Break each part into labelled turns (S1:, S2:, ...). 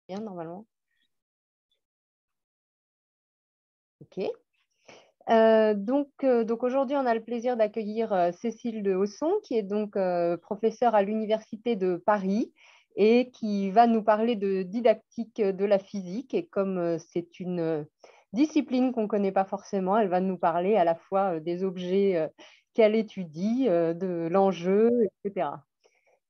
S1: Bien, normalement. OK. Donc aujourd'hui, on a le plaisir d'accueillir Cécile de Hausson, qui est donc professeure à l'Université de Paris et qui va nous parler de didactique de la physique. Et comme c'est une discipline qu'on ne connaît pas forcément, elle va nous parler à la fois des objets qu'elle étudie, de l'enjeu, etc.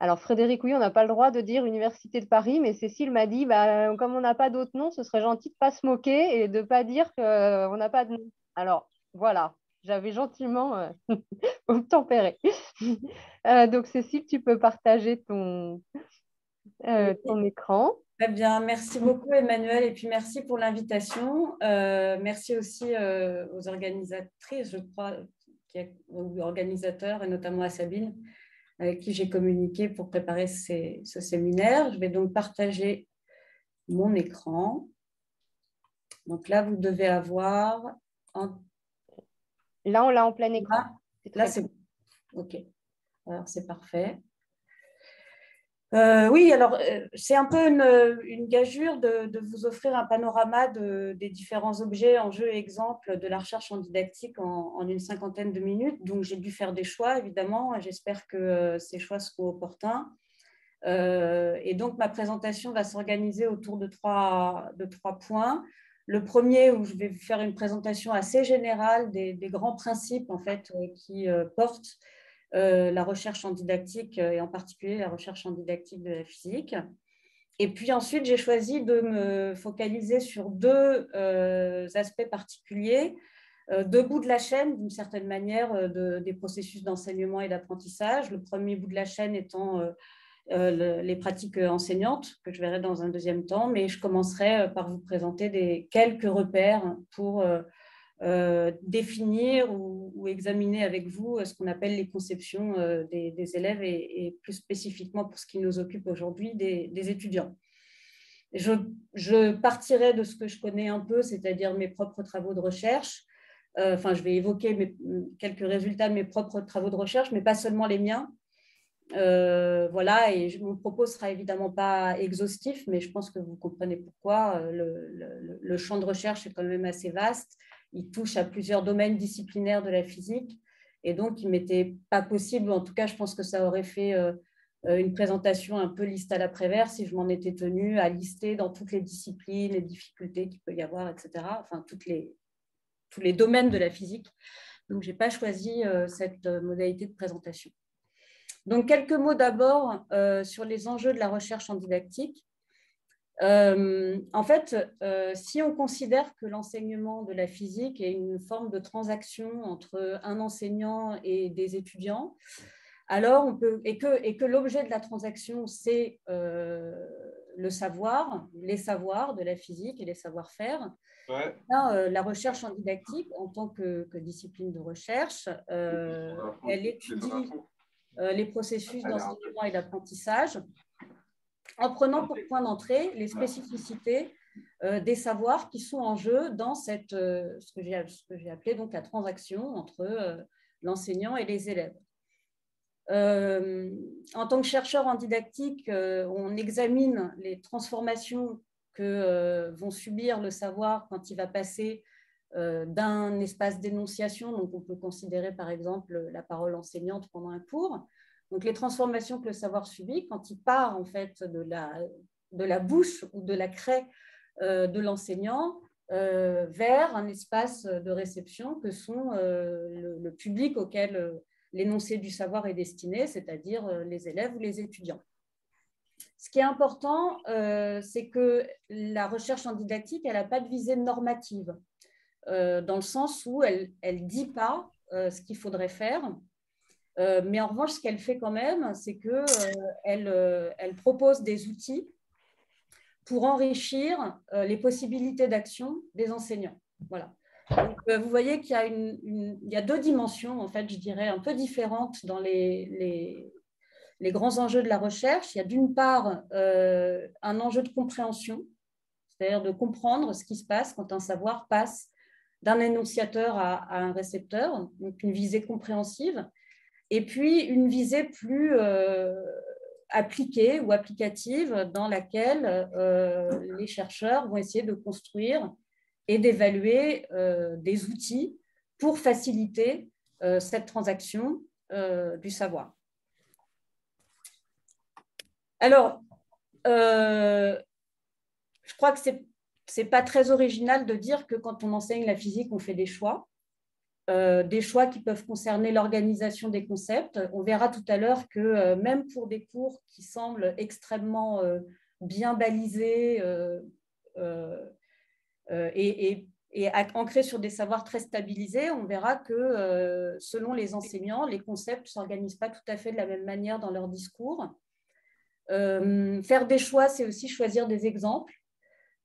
S1: Alors, Frédéric, oui, on n'a pas le droit de dire Université de Paris, mais Cécile m'a dit, bah, comme on n'a pas d'autres noms, ce serait gentil de ne pas se moquer et de ne pas dire qu'on n'a pas de nom. Alors, voilà, j'avais gentiment tempéré. Donc, Cécile, tu peux partager ton écran.
S2: Très bien, merci beaucoup Emmanuel et puis merci pour l'invitation. Merci aussi aux organisatrices, je crois, aux organisateurs et notamment à Sabine avec qui j'ai communiqué pour préparer ce séminaire. Je vais donc partager mon écran. Donc là, vous devez avoir…
S1: Là, on l'a en plein écran.
S2: Là, c'est bon. OK. Alors, c'est parfait. Oui, alors c'est un peu une gageure de vous offrir un panorama des différents objets, enjeux et exemples de la recherche en didactique en une cinquantaine de minutes. Donc, j'ai dû faire des choix, évidemment. J'espère que ces choix seront opportuns. Et donc, ma présentation va s'organiser autour de trois points. Le premier, où je vais faire une présentation assez générale des grands principes en fait, qui portent la recherche en didactique et en particulier la recherche en didactique de la physique. Et puis ensuite, j'ai choisi de me focaliser sur deux aspects particuliers, deux bouts de la chaîne, d'une certaine manière, des processus d'enseignement et d'apprentissage. Le premier bout de la chaîne étant les pratiques enseignantes, que je verrai dans un deuxième temps, mais je commencerai par vous présenter quelques repères pour définir ou examiner avec vous ce qu'on appelle les conceptions des élèves et plus spécifiquement pour ce qui nous occupe aujourd'hui, des étudiants. Je partirai de ce que je connais un peu, c'est-à-dire mes propres travaux de recherche. Enfin, je vais évoquer quelques résultats de mes propres travaux de recherche, mais pas seulement les miens. Voilà, et mon propos ne sera évidemment pas exhaustif, mais je pense que vous comprenez pourquoi. Le champ de recherche est quand même assez vaste. Il touche à plusieurs domaines disciplinaires de la physique. Et donc, il ne m'était pas possible, en tout cas, je pense que ça aurait fait une présentation un peu liste à l'après-vert si je m'en étais tenue à lister dans toutes les disciplines, les difficultés qu'il peut y avoir, etc. Enfin, tous les domaines de la physique. Donc, je n'ai pas choisi cette modalité de présentation. Donc, quelques mots d'abord sur les enjeux de la recherche en didactique. En fait, si on considère que l'enseignement de la physique est une forme de transaction entre un enseignant et des étudiants, alors on peut, et que l'objet de la transaction, c'est le savoir, les savoirs de la physique et les savoir-faire,
S3: ouais.
S2: La recherche en didactique, en tant que discipline de recherche, elle étudie les processus d'enseignement et d'apprentissage, en prenant pour point d'entrée les spécificités des savoirs qui sont en jeu dans ce que j'ai appelé donc la transaction entre l'enseignant et les élèves. En tant que chercheur en didactique, on examine les transformations que vont subir le savoir quand il va passer d'un espace d'énonciation, donc on peut considérer par exemple la parole enseignante pendant un cours. Donc les transformations que le savoir subit quand il part en fait de la bouche ou de la craie de l'enseignant vers un espace de réception que sont le public auquel l'énoncé du savoir est destiné, c'est-à-dire les élèves ou les étudiants. Ce qui est important, c'est que la recherche en didactique, elle n'a pas de visée normative, dans le sens où elle ne dit pas ce qu'il faudrait faire. Mais en revanche, ce qu'elle fait quand même, c'est qu'elle propose des outils pour enrichir les possibilités d'action des enseignants. Voilà. Donc, vous voyez qu'il y a deux dimensions, en fait, je dirais, un peu différentes dans les grands enjeux de la recherche. Il y a d'une part un enjeu de compréhension, c'est-à-dire de comprendre ce qui se passe quand un savoir passe d'un énonciateur à un récepteur, donc une visée compréhensive, et puis une visée plus appliquée ou applicative dans laquelle les chercheurs vont essayer de construire et d'évaluer des outils pour faciliter cette transaction du savoir. Alors, je crois que ce n'est pas très original de dire que quand on enseigne la physique, on fait des choix qui peuvent concerner l'organisation des concepts. On verra tout à l'heure que même pour des cours qui semblent extrêmement bien balisés et ancrés sur des savoirs très stabilisés, on verra que selon les enseignants, les concepts ne s'organisent pas tout à fait de la même manière dans leur discours. Faire des choix, c'est aussi choisir des exemples.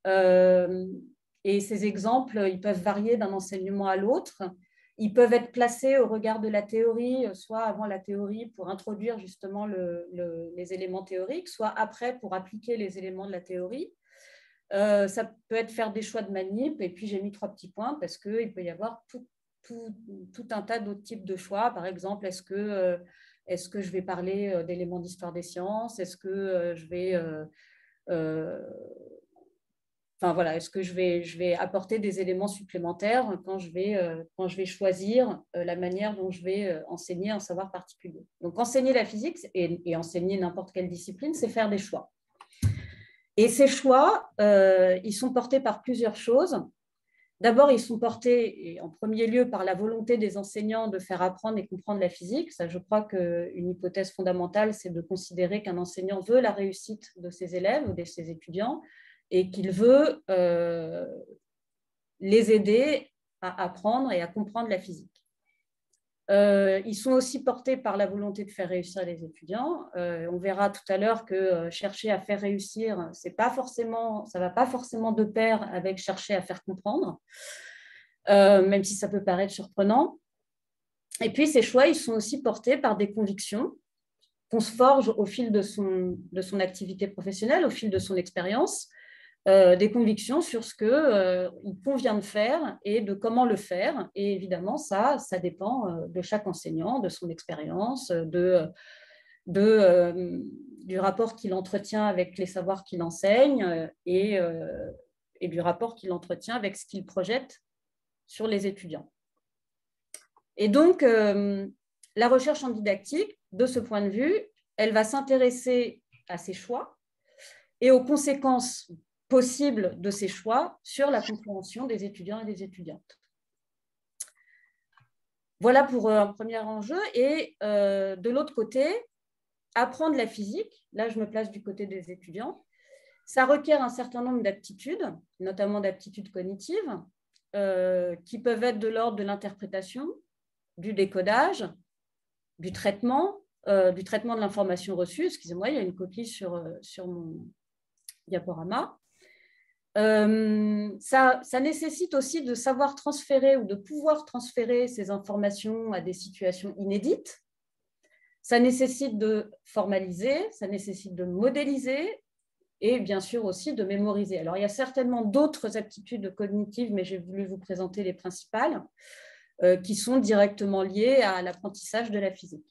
S2: Et ces exemples, ils peuvent varier d'un enseignement à l'autre. Ils peuvent être placés au regard de la théorie, soit avant la théorie pour introduire justement les éléments théoriques, soit après pour appliquer les éléments de la théorie. Ça peut être faire des choix de manip, et puis j'ai mis 3 petits points parce qu'il peut y avoir tout un tas d'autres types de choix. Par exemple, est-ce que je vais parler d'éléments d'histoire des sciences? Est-ce que je vais... Enfin, voilà, est-ce que je vais apporter des éléments supplémentaires quand je vais choisir la manière dont je vais enseigner un savoir particulier? Donc, enseigner la physique et enseigner n'importe quelle discipline, c'est faire des choix. Et ces choix, ils sont portés par plusieurs choses. D'abord, ils sont portés en premier lieu par la volonté des enseignants de faire apprendre et comprendre la physique. Ça, je crois qu'une hypothèse fondamentale, c'est de considérer qu'un enseignant veut la réussite de ses élèves ou de ses étudiants et qu'il veut les aider à apprendre et à comprendre la physique. Ils sont aussi portés par la volonté de faire réussir les étudiants. On verra tout à l'heure que chercher à faire réussir, ça ne va pas forcément de pair avec chercher à faire comprendre, même si ça peut paraître surprenant. Et puis, ces choix, ils sont aussi portés par des convictions qu'on se forge au fil de son activité professionnelle, au fil de son expérience, des convictions sur ce qu'il convient de faire et de comment le faire. Et évidemment, ça dépend de chaque enseignant, de son expérience, du rapport qu'il entretient avec les savoirs qu'il enseigne et du rapport qu'il entretient avec ce qu'il projette sur les étudiants. Et donc, la recherche en didactique, de ce point de vue, elle va s'intéresser à ces choix et aux conséquences possibles de ces choix sur la compréhension des étudiants et des étudiantes. Voilà pour un premier enjeu. Et de l'autre côté, apprendre la physique, là je me place du côté des étudiants, ça requiert un certain nombre d'aptitudes, notamment d'aptitudes cognitives, qui peuvent être de l'ordre de l'interprétation, du décodage, du traitement de l'information reçue. Excusez-moi, il y a une copie sur mon diaporama. Ça nécessite aussi de savoir transférer ou de pouvoir transférer ces informations à des situations inédites. Ça nécessite de formaliser, ça nécessite de modéliser et bien sûr aussi de mémoriser. Alors, il y a certainement d'autres aptitudes cognitives, mais j'ai voulu vous présenter les principales qui sont directement liées à l'apprentissage de la physique.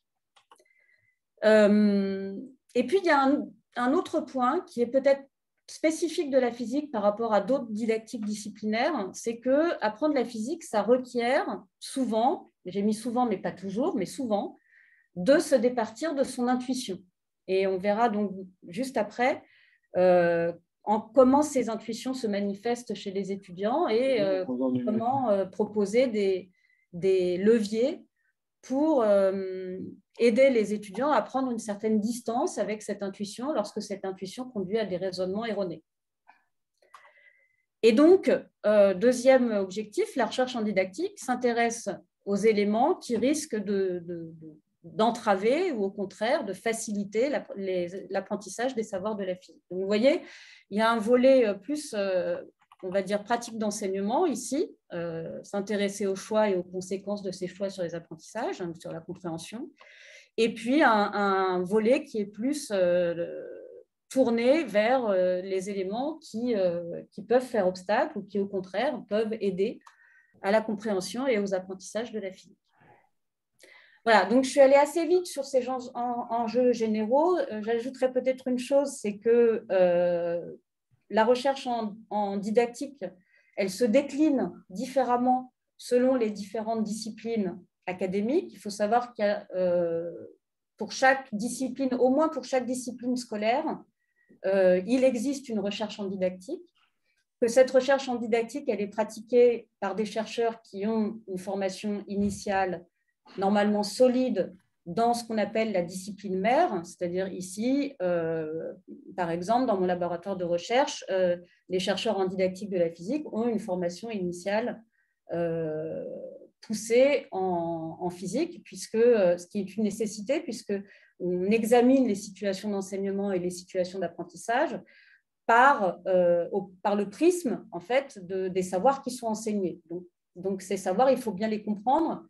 S2: Et puis, il y a un autre point qui est peut-être spécifique de la physique par rapport à d'autres didactiques disciplinaires, c'est que apprendre la physique, ça requiert souvent, j'ai mis souvent mais pas toujours, mais souvent, de se départir de son intuition. Et on verra donc juste après comment ces intuitions se manifestent chez les étudiants et comment proposer des leviers pour aider les étudiants à prendre une certaine distance avec cette intuition lorsque cette intuition conduit à des raisonnements erronés. Et donc, deuxième objectif, la recherche en didactique s'intéresse aux éléments qui risquent d'entraver ou au contraire de faciliter l'apprentissage des savoirs de la physique. Donc, vous voyez, il y a un volet plus, on va dire, pratique d'enseignement ici, s'intéresser aux choix et aux conséquences de ces choix sur les apprentissages, hein, sur la compréhension. Et puis, un volet qui est plus tourné vers les éléments qui peuvent faire obstacle ou qui, au contraire, peuvent aider à la compréhension et aux apprentissages de la physique. Voilà, donc je suis allée assez vite sur ces enjeux généraux. J'ajouterais peut-être une chose, c'est que la recherche en didactique, elle se décline différemment selon les différentes disciplines académiques. Il faut savoir qu'il y a pour chaque discipline, au moins pour chaque discipline scolaire, il existe une recherche en didactique, que cette recherche en didactique, elle est pratiquée par des chercheurs qui ont une formation initiale normalement solide dans ce qu'on appelle la discipline mère, c'est-à-dire ici, par exemple, dans mon laboratoire de recherche, les chercheurs en didactique de la physique ont une formation initiale poussée en physique, puisque, ce qui est une nécessité, puisqu'on examine les situations d'enseignement et les situations d'apprentissage par le prisme en fait, des savoirs qui sont enseignés. Donc ces savoirs, il faut bien les comprendre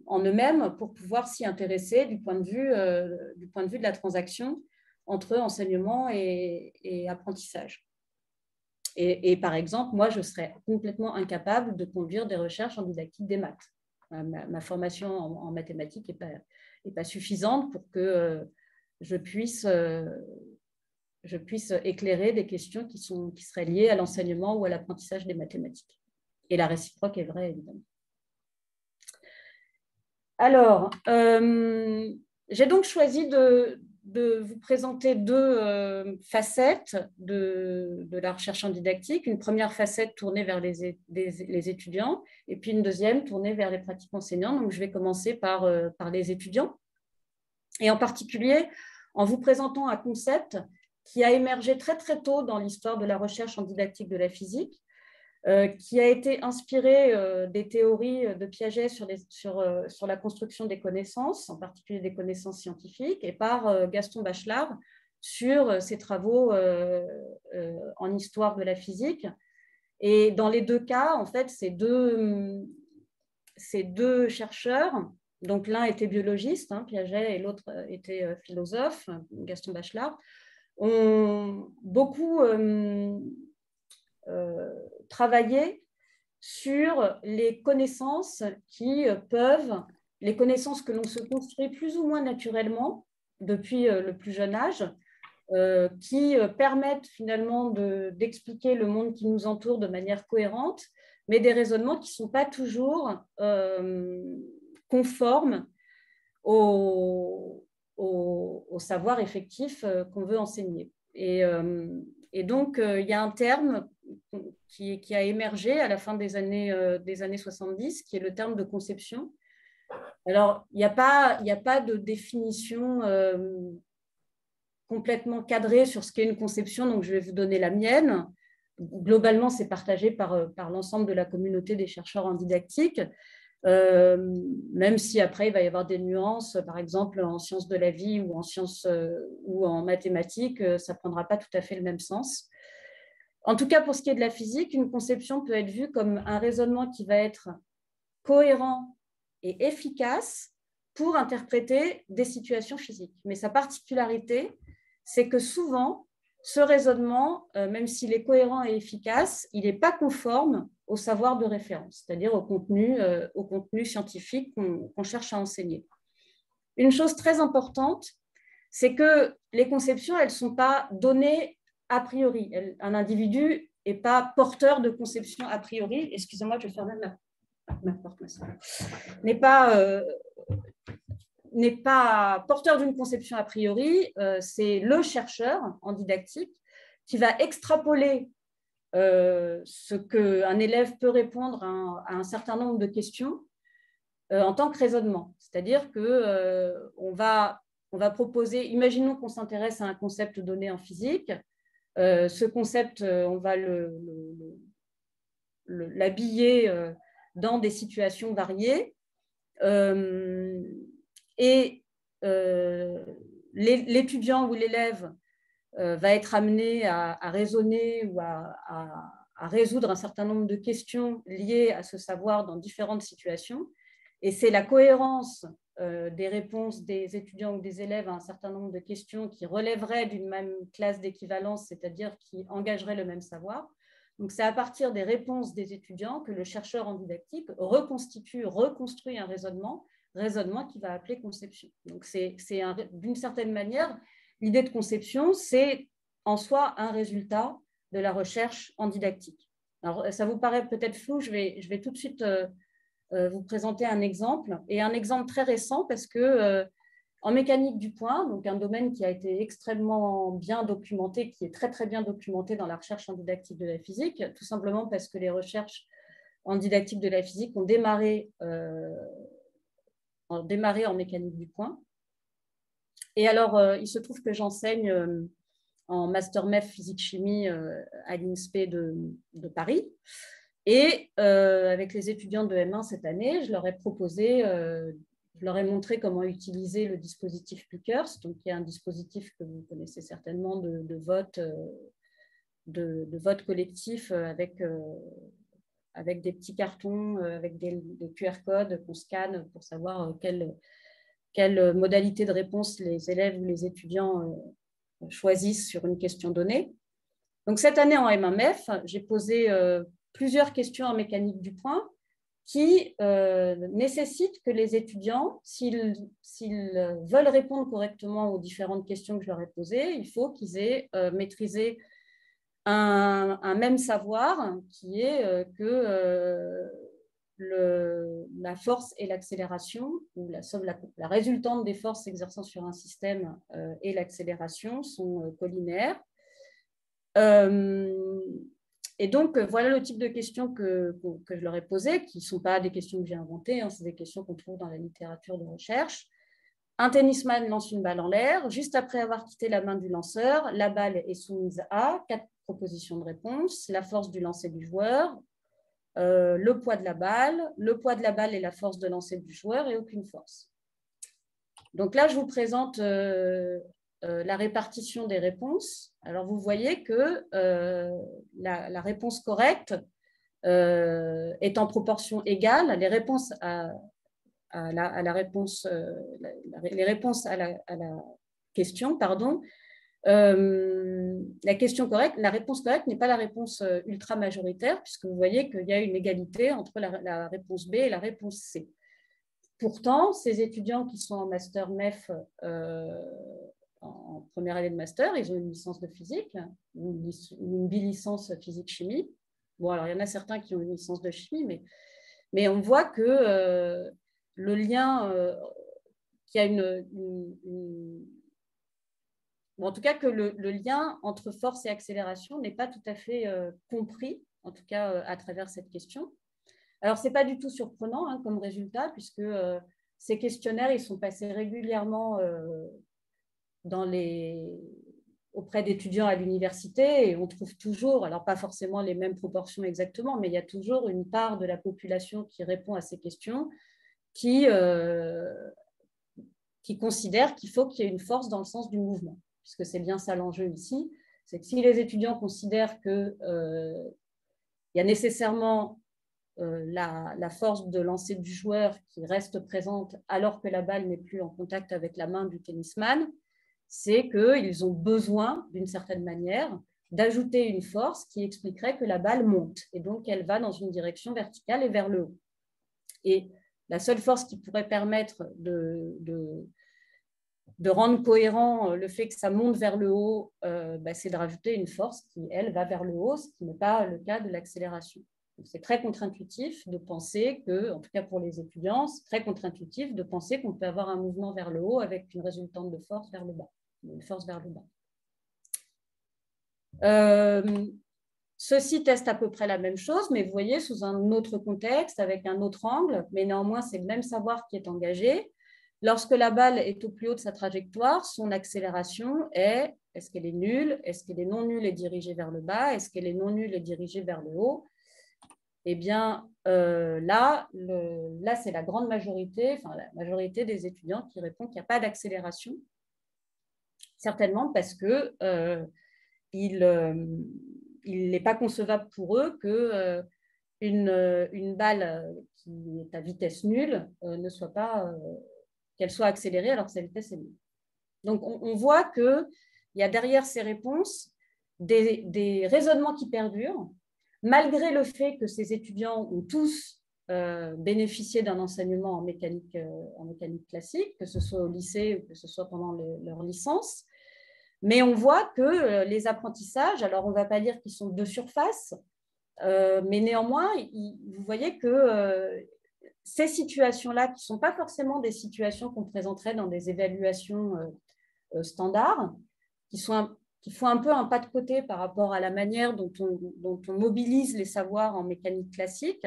S2: en eux-mêmes pour pouvoir s'y intéresser du point de vue de la transaction entre enseignement et apprentissage. Et par exemple, moi, je serais complètement incapable de conduire des recherches en didactique des maths. Ma formation en mathématiques n'est pas suffisante pour que je puisse éclairer des questions qui seraient liées à l'enseignement ou à l'apprentissage des mathématiques. Et la réciproque est vraie, évidemment. Alors, j'ai donc choisi de vous présenter deux facettes de la recherche en didactique. Une première facette tournée vers les étudiants et puis une deuxième tournée vers les pratiques enseignants. Donc, je vais commencer par les étudiants et en particulier en vous présentant un concept qui a émergé très très tôt dans l'histoire de la recherche en didactique de la physique, qui a été inspiré des théories de Piaget sur la construction des connaissances, en particulier des connaissances scientifiques, et par Gaston Bachelard sur ses travaux en histoire de la physique. Et dans les deux cas, en fait, ces deux chercheurs, donc l'un était biologiste, Piaget, et l'autre était philosophe, Gaston Bachelard, ont beaucoup travaillé sur les connaissances les connaissances que l'on se construit plus ou moins naturellement depuis le plus jeune âge, qui permettent finalement d'expliquer le monde qui nous entoure de manière cohérente, mais des raisonnements qui ne sont pas toujours conformes au savoir effectif qu'on veut enseigner. Et donc, il y a un terme qui a émergé à la fin des années 70, qui est le terme de conception. Alors, il n'y a pas de définition complètement cadrée sur ce qu'est une conception, donc je vais vous donner la mienne. Globalement, c'est partagé par l'ensemble de la communauté des chercheurs en didactique. Même si après il va y avoir des nuances, par exemple en sciences de la vie ou en sciences ou en mathématiques, ça ne prendra pas tout à fait le même sens. En tout cas, pour ce qui est de la physique, une conception peut être vue comme un raisonnement qui va être cohérent et efficace pour interpréter des situations physiques. Mais sa particularité, c'est que souvent, ce raisonnement, même s'il est cohérent et efficace, il n'est pas conforme au savoir de référence, c'est-à-dire au contenu scientifique qu'on cherche à enseigner. Une chose très importante, c'est que les conceptions, elles ne sont pas données a priori. Un individu n'est pas porteur de conception a priori. Excusez-moi, je vais fermer ma porte. N'est pas porteur d'une conception a priori, c'est le chercheur en didactique qui va extrapoler ce qu'un élève peut répondre à un certain nombre de questions en tant que raisonnement. C'est-à-dire qu'on va proposer, imaginons qu'on s'intéresse à un concept donné en physique, ce concept, on va l'habiller dans des situations variées, et l'étudiant ou l'élève va être amené à raisonner ou à résoudre un certain nombre de questions liées à ce savoir dans différentes situations. Et c'est la cohérence des réponses des étudiants ou des élèves à un certain nombre de questions qui relèveraient d'une même classe d'équivalence, c'est-à-dire qui engageraient le même savoir. Donc, c'est à partir des réponses des étudiants que le chercheur en didactique reconstruit un raisonnement raisonnement qui va appeler conception. Donc, d'une certaine manière, l'idée de conception, c'est en soi un résultat de la recherche en didactique. Alors, ça vous paraît peut-être flou, je vais tout de suite vous présenter un exemple, et un exemple très récent parce que en mécanique du point, donc un domaine qui a été extrêmement bien documenté, qui est très très bien documenté dans la recherche en didactique de la physique, tout simplement parce que les recherches en didactique de la physique ont démarré en mécanique du point. Et alors, il se trouve que j'enseigne en master MEF physique-chimie à l'INSPE de Paris. Et avec les étudiants de M1 cette année, je leur ai proposé, je leur ai montré comment utiliser le dispositif Plickers, donc qui est un dispositif que vous connaissez certainement de vote collectif avec des petits cartons, avec des QR codes qu'on scanne pour savoir quelle modalité de réponse les élèves ou les étudiants choisissent sur une question donnée. Donc, cette année en M1MEF, j'ai posé plusieurs questions en mécanique du point qui nécessitent que les étudiants, s'ils veulent répondre correctement aux différentes questions que je leur ai posées, il faut qu'ils aient maîtrisé un même savoir qui est que la force et l'accélération, ou la résultante des forces s'exerçant sur un système et l'accélération sont collinéaires. Et donc, voilà le type de questions que je leur ai posées, qui ne sont pas des questions que j'ai inventées, hein, c'est des questions qu'on trouve dans la littérature de recherche. Un tennisman lance une balle en l'air. Juste après avoir quitté la main du lanceur, la balle est soumise à 4 propositions de réponse: la force du lancer du joueur, le poids de la balle et la force de lancer du joueur, et aucune force. Donc là, je vous présente la répartition des réponses. Alors, vous voyez que la réponse correcte est en proportion égale. Les réponses les réponses à la question, pardon. La réponse correcte n'est pas la réponse ultra majoritaire, puisque vous voyez qu'il y a une égalité entre la réponse B et la réponse C. Pourtant, ces étudiants qui sont en master MEF en première année de master, ils ont une licence de physique, une bilicence physique-chimie. Bon, alors il y en a certains qui ont une licence de chimie, mais on voit que le lien, qu'il y a en tout cas que le lien entre force et accélération n'est pas tout à fait compris, en tout cas à travers cette question. Alors, ce n'est pas du tout surprenant hein, comme résultat, puisque ces questionnaires, ils sont passés régulièrement auprès d'étudiants à l'université, et on trouve toujours, alors pas forcément les mêmes proportions exactement, mais il y a toujours une part de la population qui répond à ces questions qui considère qu'il faut qu'il y ait une force dans le sens du mouvement, puisque c'est bien ça l'enjeu ici. C'est que si les étudiants considèrent qu'il y a nécessairement la force de lancer du joueur qui reste présente alors que la balle n'est plus en contact avec la main du tennisman, c'est qu'ils ont besoin, d'une certaine manière, d'ajouter une force qui expliquerait que la balle monte, et donc elle va dans une direction verticale et vers le haut. Et la seule force qui pourrait permettre de rendre cohérent le fait que ça monte vers le haut, c'est de rajouter une force qui, elle, va vers le haut, ce qui n'est pas le cas de l'accélération. C'est très contre-intuitif de penser que, en tout cas pour les étudiants, c'est très contre-intuitif de penser qu'on peut avoir un mouvement vers le haut avec une résultante de force vers le bas, une force vers le bas. Ceci teste à peu près la même chose, mais vous voyez, sous un autre contexte, avec un autre angle, mais néanmoins, c'est le même savoir qui est engagé. Lorsque la balle est au plus haut de sa trajectoire, son accélération est-ce qu'elle est nulle? Est-ce qu'elle est non nulle et dirigée vers le bas? Est-ce qu'elle est non nulle et dirigée vers le haut? Eh bien, là c'est la grande majorité, enfin la majorité des étudiants qui répondent qu'il n'y a pas d'accélération, certainement parce que il n'est pas concevable pour eux qu'une balle qui est à vitesse nulle ne soit pas, qu'elle soit accélérée alors que sa vitesse est nulle. Donc, on voit qu'il y a derrière ces réponses des raisonnements qui perdurent, malgré le fait que ces étudiants ont tous bénéficier d'un enseignement en mécanique classique, que ce soit au lycée ou que ce soit pendant leur licence. Mais on voit que les apprentissages, alors on ne va pas dire qu'ils sont de surface, mais néanmoins, vous voyez que ces situations-là, qui ne sont pas forcément des situations qu'on présenterait dans des évaluations standards, qui font un peu un pas de côté par rapport à la manière dont on mobilise les savoirs en mécanique classique,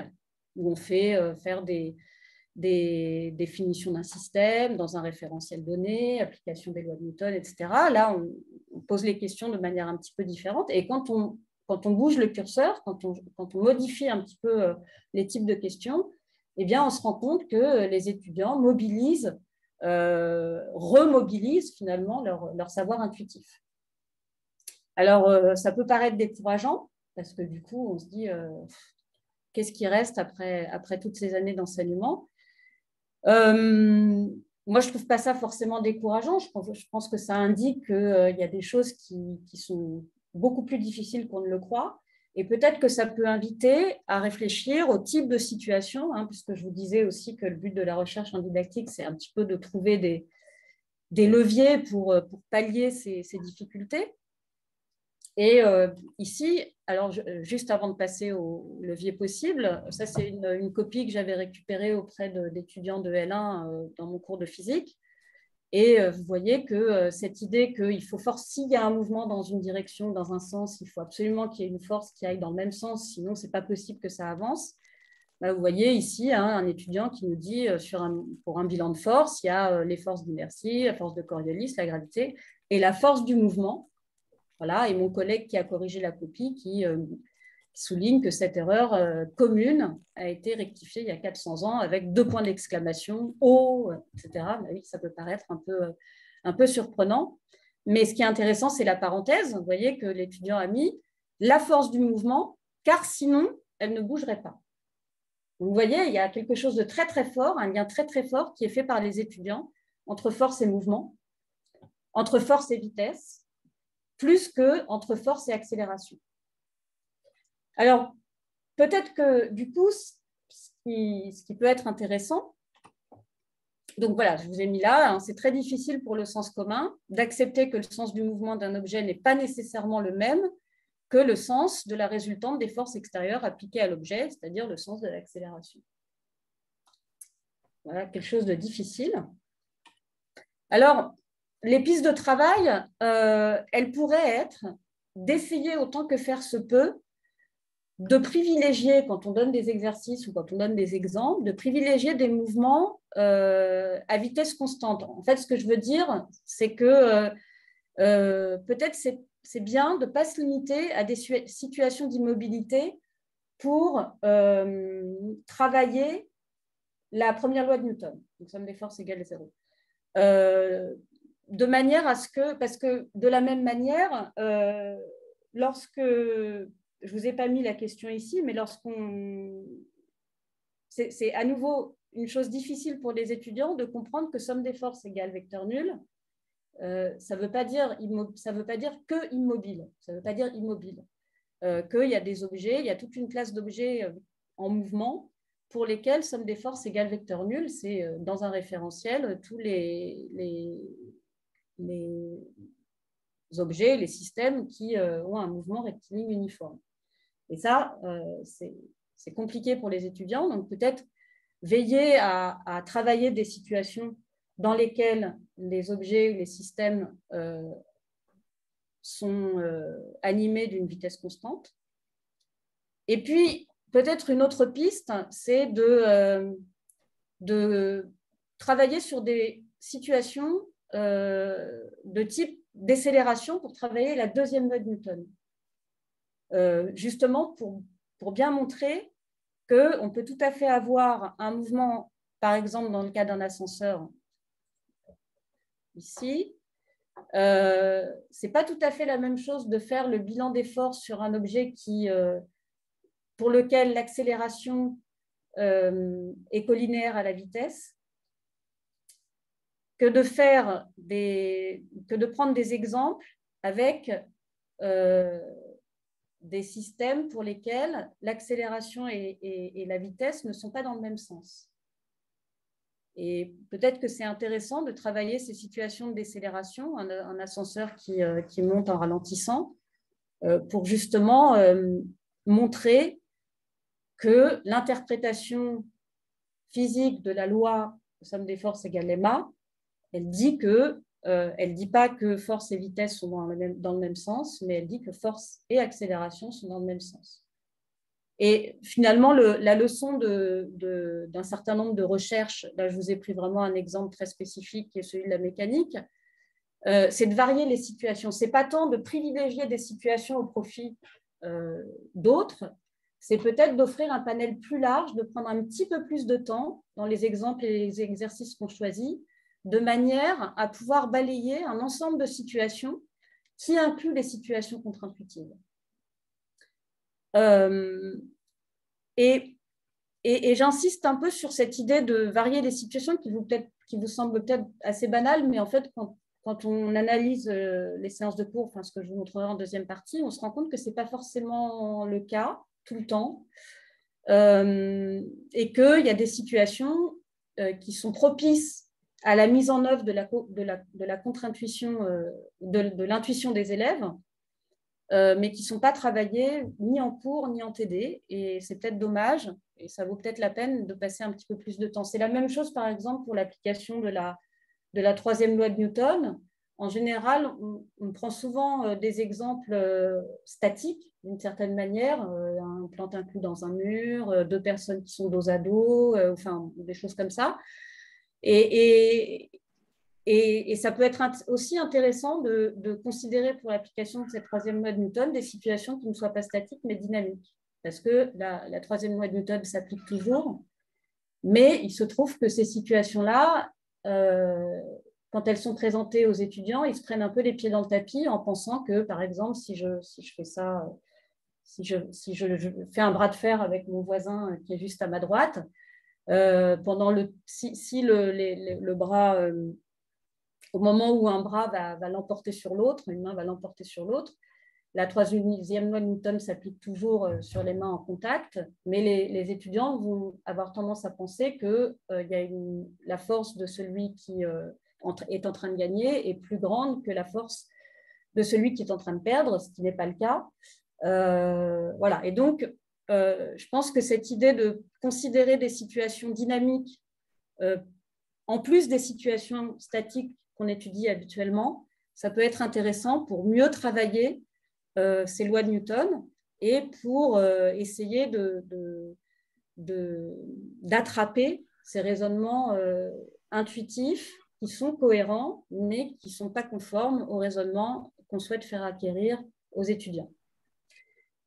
S2: où on fait faire des définitions d'un système dans un référentiel donné, application des lois de Newton, etc. Là, on pose les questions de manière un petit peu différente. Et quand on bouge le curseur, quand on modifie un petit peu les types de questions, eh bien, on se rend compte que les étudiants mobilisent, remobilisent finalement leur savoir intuitif. Alors, ça peut paraître décourageant, parce que du coup, on se dit, qu'est-ce qui reste après toutes ces années d'enseignement? Moi, je ne trouve pas ça forcément décourageant. Je pense que ça indique qu'il y a des choses qui sont beaucoup plus difficiles qu'on ne le croit. Et peut-être que ça peut inviter à réfléchir au type de situation, puisque je vous disais aussi que le but de la recherche en didactique, c'est un petit peu de trouver des leviers pour pallier ces difficultés. Et ici, alors juste avant de passer au levier possible, ça c'est une copie que j'avais récupérée auprès d'étudiants de L1 dans mon cours de physique. Et vous voyez que cette idée qu'il faut s'il y a un mouvement dans une direction, dans un sens, il faut absolument qu'il y ait une force qui aille dans le même sens, sinon ce n'est pas possible que ça avance. Là, vous voyez ici un étudiant qui nous dit pour un bilan de force, il y a les forces d'inertie, la force de Coriolis, la gravité, et la force du mouvement. Voilà, et mon collègue qui a corrigé la copie qui souligne que cette erreur commune a été rectifiée il y a 400 ans avec 2 points d'exclamation, oh, etc. Mais oui, ça peut paraître un peu surprenant. Mais ce qui est intéressant, c'est la parenthèse. Vous voyez que l'étudiant a mis la force du mouvement, car sinon, elle ne bougerait pas. Vous voyez, il y a quelque chose de très, très fort, un lien très, très fort qui est fait par les étudiants entre force et mouvement, entre force et vitesse, plus qu'entre force et accélération. Alors, peut-être que du coup, ce qui peut être intéressant, donc voilà, je vous ai mis là, c'est très difficile pour le sens commun d'accepter que le sens du mouvement d'un objet n'est pas nécessairement le même que le sens de la résultante des forces extérieures appliquées à l'objet, c'est-à-dire le sens de l'accélération. Voilà, quelque chose de difficile. Alors, les pistes de travail, elles pourraient être d'essayer autant que faire se peut de privilégier, quand on donne des exercices ou quand on donne des exemples, de privilégier des mouvements à vitesse constante. En fait, ce que je veux dire, c'est que peut-être c'est bien de ne pas se limiter à des situations d'immobilité pour travailler la première loi de Newton, donc somme des forces égale à 0. De manière à ce que, parce que de la même manière, lorsque, je ne vous ai pas mis la question ici, mais lorsqu'on... C'est à nouveau une chose difficile pour les étudiants de comprendre que somme des forces égale vecteur nul. Ça ne veut pas dire que immobile, ça ne veut pas dire immobile. Qu'il y a des objets, il y a toute une classe d'objets en mouvement pour lesquels somme des forces égale vecteur nul. C'est dans un référentiel tous les objets, les systèmes qui ont un mouvement rectiligne uniforme. Et ça, c'est compliqué pour les étudiants. Donc peut-être veiller à travailler des situations dans lesquelles les objets ou les systèmes sont animés d'une vitesse constante. Et puis, peut-être une autre piste, c'est de travailler sur des situations de type décélération pour travailler la deuxième loi de Newton. Justement, pour bien montrer qu'on peut tout à fait avoir un mouvement, par exemple, dans le cas d'un ascenseur, ici, ce n'est pas tout à fait la même chose de faire le bilan des forces sur un objet pour lequel l'accélération est collinéaire à la vitesse, que de prendre des exemples avec des systèmes pour lesquels l'accélération et la vitesse ne sont pas dans le même sens. Et peut-être que c'est intéressant de travailler ces situations de décélération, un ascenseur qui monte en ralentissant, pour justement montrer que l'interprétation physique de la loi somme des forces égale ma, elle dit elle dit pas que force et vitesse sont dans le même sens, mais elle dit que force et accélération sont dans le même sens. Et finalement, la leçon d'un certain nombre de recherches, là je vous ai pris vraiment un exemple très spécifique qui est celui de la mécanique, c'est de varier les situations. Ce n'est pas tant de privilégier des situations au profit d'autres, c'est peut-être d'offrir un panel plus large, de prendre un petit peu plus de temps dans les exemples et les exercices qu'on choisit, de manière à pouvoir balayer un ensemble de situations qui incluent les situations contre-intuitives. Et j'insiste un peu sur cette idée de varier les situations qui vous semble peut-être assez banale, mais en fait, quand on analyse les séances de cours, enfin, ce que je vous montrerai en deuxième partie, on se rend compte que ce n'est pas forcément le cas tout le temps, et qu'il y a des situations qui sont propices à la mise en œuvre de la contre-intuition, de l'intuition des élèves, mais qui ne sont pas travaillées ni en cours ni en TD. Et c'est peut-être dommage, et ça vaut peut-être la peine de passer un petit peu plus de temps. C'est la même chose, par exemple, pour l'application de la troisième loi de Newton. En général, on prend souvent des exemples statiques, d'une certaine manière, un plante inclus dans un mur, deux personnes qui sont dos à dos, enfin, des choses comme ça. Et ça peut être aussi intéressant de considérer pour l'application de cette troisième loi de Newton des situations qui ne soient pas statiques mais dynamiques. Parce que la troisième loi de Newton s'applique toujours, mais il se trouve que ces situations-là, quand elles sont présentées aux étudiants, ils se prennent un peu les pieds dans le tapis en pensant que, par exemple, si je fais ça, si je fais un bras de fer avec mon voisin qui est juste à ma droite, si le bras, au moment où un bras va l'emporter sur l'autre, une main va l'emporter sur l'autre, la troisième loi de Newton s'applique toujours sur les mains en contact, mais les étudiants vont avoir tendance à penser que la force de celui qui est en train de gagner est plus grande que la force de celui qui est en train de perdre, ce qui n'est pas le cas. Voilà. Et donc, je pense que cette idée de considérer des situations dynamiques en plus des situations statiques qu'on étudie habituellement, ça peut être intéressant pour mieux travailler ces lois de Newton et pour essayer d'attraper ces raisonnements intuitifs qui sont cohérents, mais qui ne sont pas conformes au raisonnement qu'on souhaite faire acquérir aux étudiants.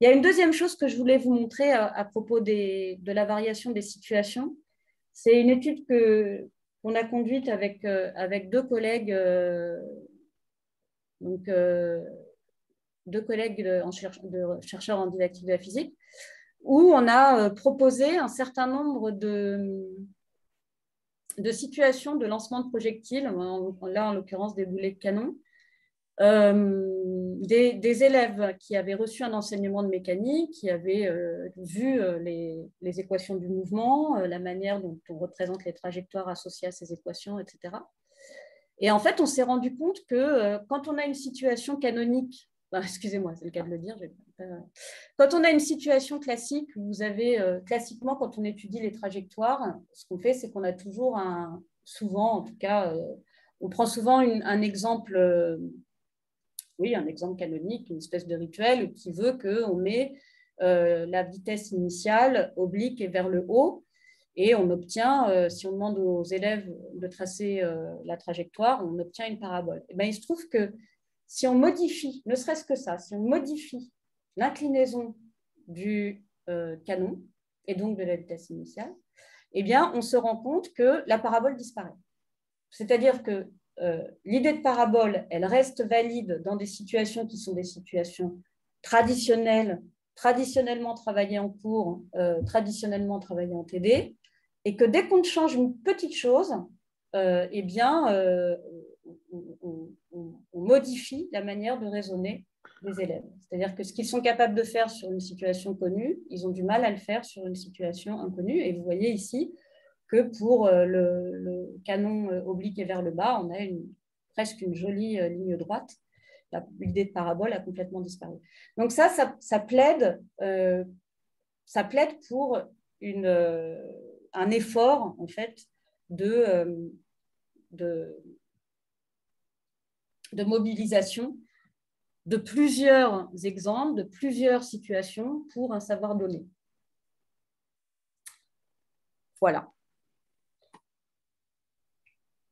S2: Il y a une deuxième chose que je voulais vous montrer à propos de la variation des situations. C'est une étude qu'on a conduite avec deux collègues, deux collègues de chercheurs en didactique de la physique, où on a proposé un certain nombre de situations de lancement de projectiles, là en l'occurrence des boulets de canon, des élèves qui avaient reçu un enseignement de mécanique, qui avaient vu les équations du mouvement, la manière dont on représente les trajectoires associées à ces équations, etc. Et en fait, on s'est rendu compte que quand on a une situation canonique, excusez-moi, c'est le cas de le dire, quand on a une situation classique, vous avez classiquement, quand on étudie les trajectoires, ce qu'on fait, c'est qu'on a toujours souvent, en tout cas, on prend souvent un exemple, un exemple canonique, une espèce de rituel qui veut qu'on met la vitesse initiale oblique et vers le haut. Et on obtient, si on demande aux élèves de tracer la trajectoire, on obtient une parabole. Et bien, il se trouve que si on modifie, ne serait-ce que ça, si on modifie l'inclinaison du canon, et donc de la vitesse initiale, eh bien, on se rend compte que la parabole disparaît. C'est-à-dire que l'idée de parabole, elle reste valide dans des situations qui sont des situations traditionnelles, traditionnellement travaillées en cours, traditionnellement travaillées en TD, et que dès qu'on change une petite chose, eh bien, on modifie la manière de raisonner des élèves. C'est-à-dire que ce qu'ils sont capables de faire sur une situation connue, ils ont du mal à le faire sur une situation inconnue. Et vous voyez ici que pour le canon oblique et vers le bas, on a presque une jolie ligne droite. L'idée de parabole a complètement disparu. Donc ça plaide pour un effort, en fait, de mobilisation de plusieurs exemples, de plusieurs situations pour un savoir donné. Voilà.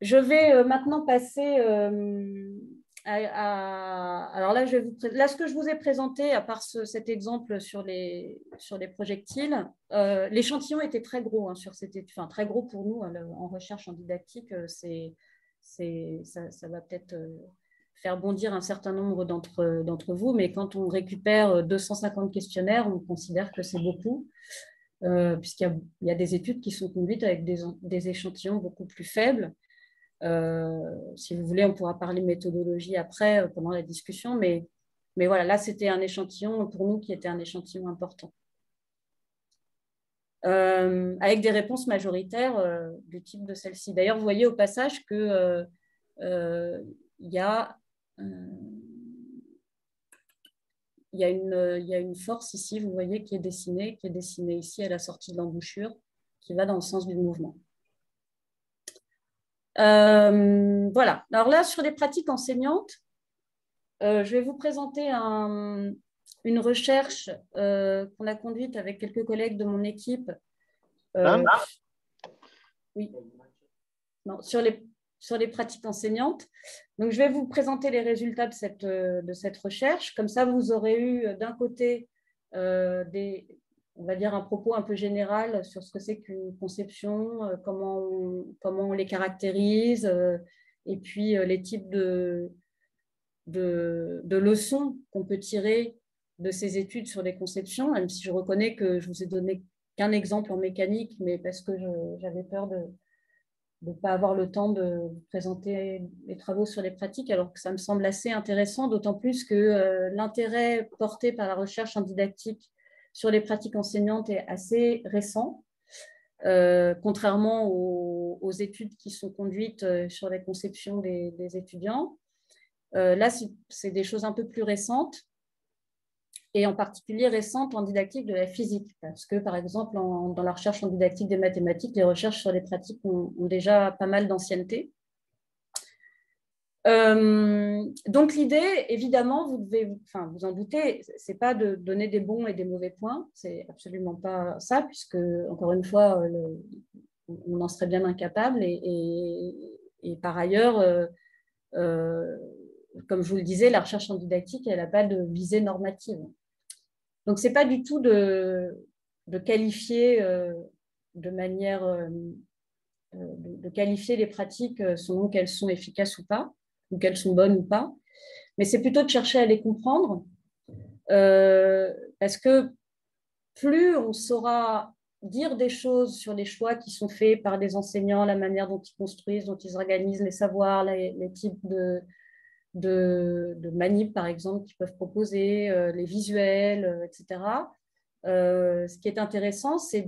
S2: Je vais maintenant passer alors là, ce que je vous ai présenté, à part cet exemple sur les projectiles, l'échantillon était très gros, hein, enfin, très gros pour nous en recherche en didactique. Ça va peut-être faire bondir un certain nombre d'entre vous, mais quand on récupère 250 questionnaires, on considère que c'est beaucoup, puisqu'il y a des études qui sont conduites avec des échantillons beaucoup plus faibles. Si vous voulez, on pourra parler méthodologie après, pendant la discussion, mais voilà, là, c'était un échantillon pour nous qui était un échantillon important. Avec des réponses majoritaires du type de celle-ci. D'ailleurs, vous voyez au passage qu'il y a une force ici, vous voyez, qui est dessinée ici à la sortie de l'embouchure, qui va dans le sens du mouvement. Voilà. Alors là, sur les pratiques enseignantes, je vais vous présenter une recherche qu'on a conduite avec quelques collègues de mon équipe. Oui. Non, sur les pratiques enseignantes. Donc, je vais vous présenter les résultats de cette recherche. Comme ça, vous aurez eu d'un côté on va dire un propos un peu général sur ce que c'est qu'une conception, comment on les caractérise, et puis les types de leçons qu'on peut tirer de ces études sur les conceptions, même si je reconnais que je vous ai donné qu'un exemple en mécanique, mais parce que j'avais peur de ne pas avoir le temps de vous présenter les travaux sur les pratiques, alors que ça me semble assez intéressant, d'autant plus que l'intérêt porté par la recherche en didactique sur les pratiques enseignantes est assez récent, contrairement aux études qui sont conduites sur la conception des étudiants. Là, c'est des choses un peu plus récentes, et en particulier récentes en didactique de la physique, parce que, par exemple, dans la recherche en didactique des mathématiques, les recherches sur les pratiques ont déjà pas mal d'ancienneté. Donc, l'idée, évidemment, vous devez vous en douter, ce n'est pas de donner des bons et des mauvais points, c'est absolument pas ça, puisque, encore une fois, on en serait bien incapable, et par ailleurs, comme je vous le disais, la recherche en didactique, elle n'a pas de visée normative. Donc, ce n'est pas du tout de qualifier de manière de qualifier les pratiques selon qu'elles sont efficaces ou pas, ou qu'elles sont bonnes ou pas, mais c'est plutôt de chercher à les comprendre, parce que plus on saura dire des choses sur les choix qui sont faits par des enseignants, la manière dont ils construisent, dont ils organisent les savoirs, les types de manip, par exemple, qu'ils peuvent proposer, les visuels, etc. Ce qui est intéressant, c'est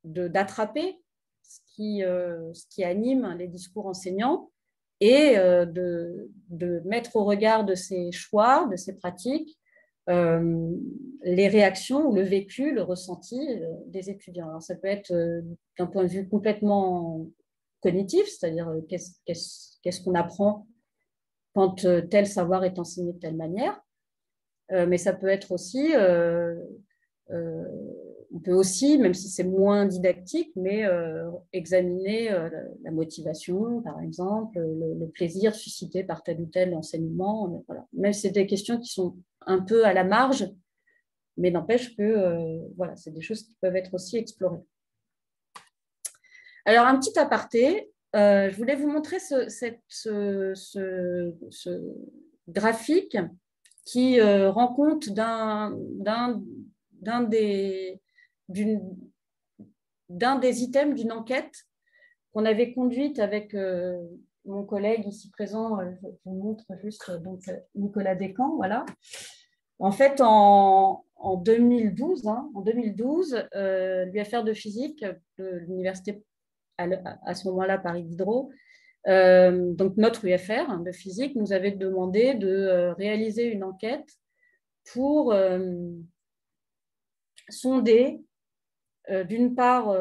S2: d'attraper ce qui anime les discours enseignants et de mettre au regard de ces choix, de ces pratiques, les réactions ou le vécu, le ressenti des étudiants. Alors, ça peut être d'un point de vue complètement cognitif, c'est-à-dire qu'est-ce qu'on apprend quand tel savoir est enseigné de telle manière, mais ça peut être aussi, on peut aussi, même si c'est moins didactique, mais examiner la motivation, par exemple, le plaisir suscité par tel ou tel enseignement. Voilà. Même si c'est des questions qui sont un peu à la marge, mais n'empêche que voilà, c'est des choses qui peuvent être aussi explorées. Alors, un petit aparté, je voulais vous montrer ce graphique qui rend compte d'un des items d'une enquête qu'on avait conduite avec mon collègue ici présent, je vous montre juste donc, Nicolas Descamps, voilà. En fait, en 2012, l'UFR de physique de l'université, à ce moment-là, Paris Diderot, donc notre UFR de physique, nous avait demandé de réaliser une enquête pour sonder, d'une part,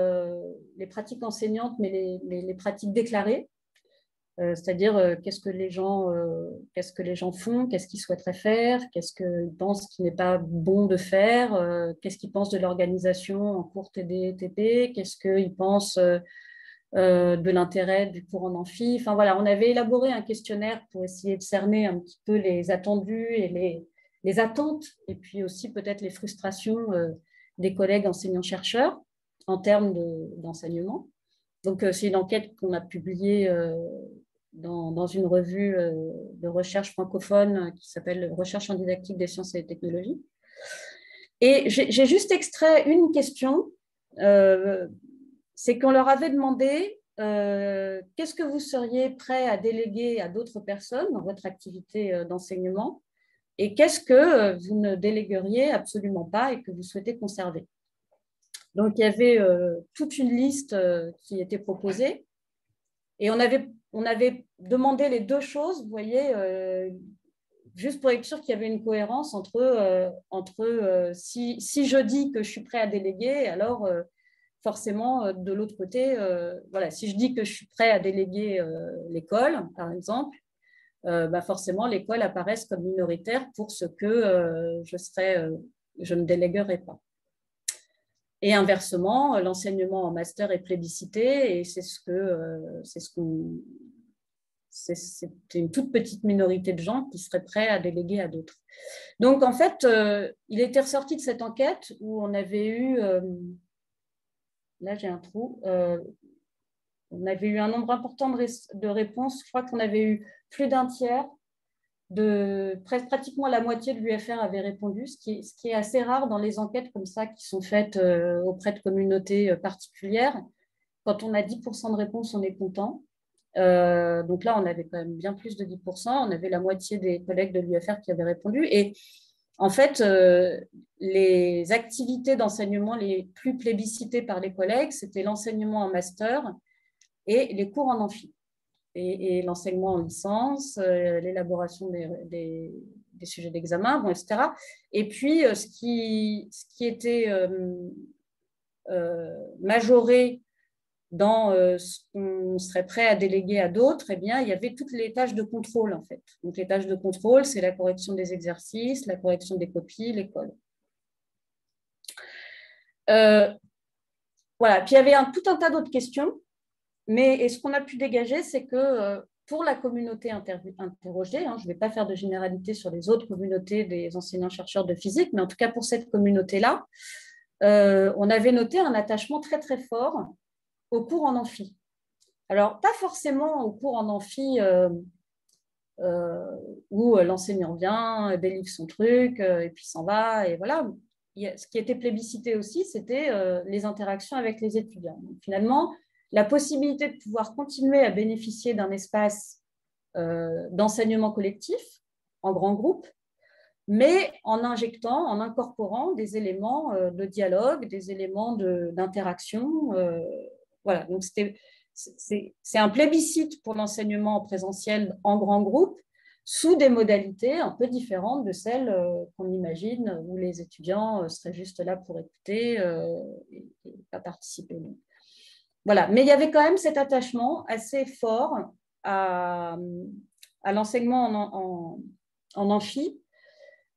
S2: les pratiques enseignantes, mais les pratiques déclarées, c'est-à-dire qu'est-ce que les gens font, qu'est-ce qu'ils souhaiteraient faire, qu'est-ce qu'ils pensent qu'il n'est pas bon de faire, qu'est-ce qu'ils pensent de l'organisation en cours TD, TP, qu'est-ce qu'ils pensent de l'intérêt du cours en amphi. Enfin voilà, on avait élaboré un questionnaire pour essayer de cerner un petit peu les attendus et les attentes, et puis aussi peut-être les frustrations des collègues enseignants-chercheurs en termes d'enseignement. Donc, c'est une enquête qu'on a publiée dans une revue de recherche francophone qui s'appelle Recherche en didactique des sciences et des technologies. Et j'ai juste extrait une question, c'est qu'on leur avait demandé qu'est-ce que vous seriez prêt à déléguer à d'autres personnes dans votre activité d'enseignement et qu'est-ce que vous ne délégueriez absolument pas et que vous souhaitez conserver. Donc, il y avait toute une liste qui était proposée. Et on avait demandé les deux choses, vous voyez, juste pour être sûr qu'il y avait une cohérence entre si je dis que je suis prêt à déléguer, alors forcément, de l'autre côté, voilà, si je dis que je suis prêt à déléguer l'école, par exemple, forcément, l'école apparaisse comme minoritaire pour ce que je ne déléguerai pas. Et inversement, l'enseignement en master est plébiscité et c'était une toute petite minorité de gens qui seraient prêts à déléguer à d'autres. Donc, en fait, il était ressorti de cette enquête où on avait eu, là j'ai un trou, on avait eu un nombre important de réponses. Je crois qu'on avait eu plus d'un tiers. Pratiquement la moitié de l'UFR avait répondu, ce qui est assez rare dans les enquêtes comme ça qui sont faites auprès de communautés particulières. Quand on a 10% de réponses, on est content. Donc là, on avait quand même bien plus de 10%. On avait la moitié des collègues de l'UFR qui avaient répondu. Et en fait, les activités d'enseignement les plus plébiscitées par les collègues, c'était l'enseignement en master et les cours en amphi. Et l'enseignement en licence, l'élaboration des sujets d'examen, bon, etc. Et puis, ce qui était majoré dans ce qu'on serait prêt à déléguer à d'autres, eh bien, il y avait toutes les tâches de contrôle, en fait. Donc, les tâches de contrôle, c'est la correction des exercices, la correction des copies, l'école. Voilà. Puis, il y avait tout un tas d'autres questions. Mais ce qu'on a pu dégager, c'est que pour la communauté interrogée, je ne vais pas faire de généralité sur les autres communautés des enseignants-chercheurs de physique, mais en tout cas pour cette communauté-là, on avait noté un attachement très très fort aux cours en amphi. Alors, pas forcément aux cours en amphi où l'enseignant vient, délivre son truc, et puis s'en va, et voilà. Ce qui était plébiscité aussi, c'était les interactions avec les étudiants. Donc, finalement, la possibilité de pouvoir continuer à bénéficier d'un espace d'enseignement collectif en grand groupe, mais en incorporant des éléments de dialogue, des éléments d'interaction. Voilà, donc c'est un plébiscite pour l'enseignement présentiel en grand groupe, sous des modalités un peu différentes de celles qu'on imagine, où les étudiants seraient juste là pour écouter et pas participer. Voilà, mais il y avait quand même cet attachement assez fort à l'enseignement en amphi,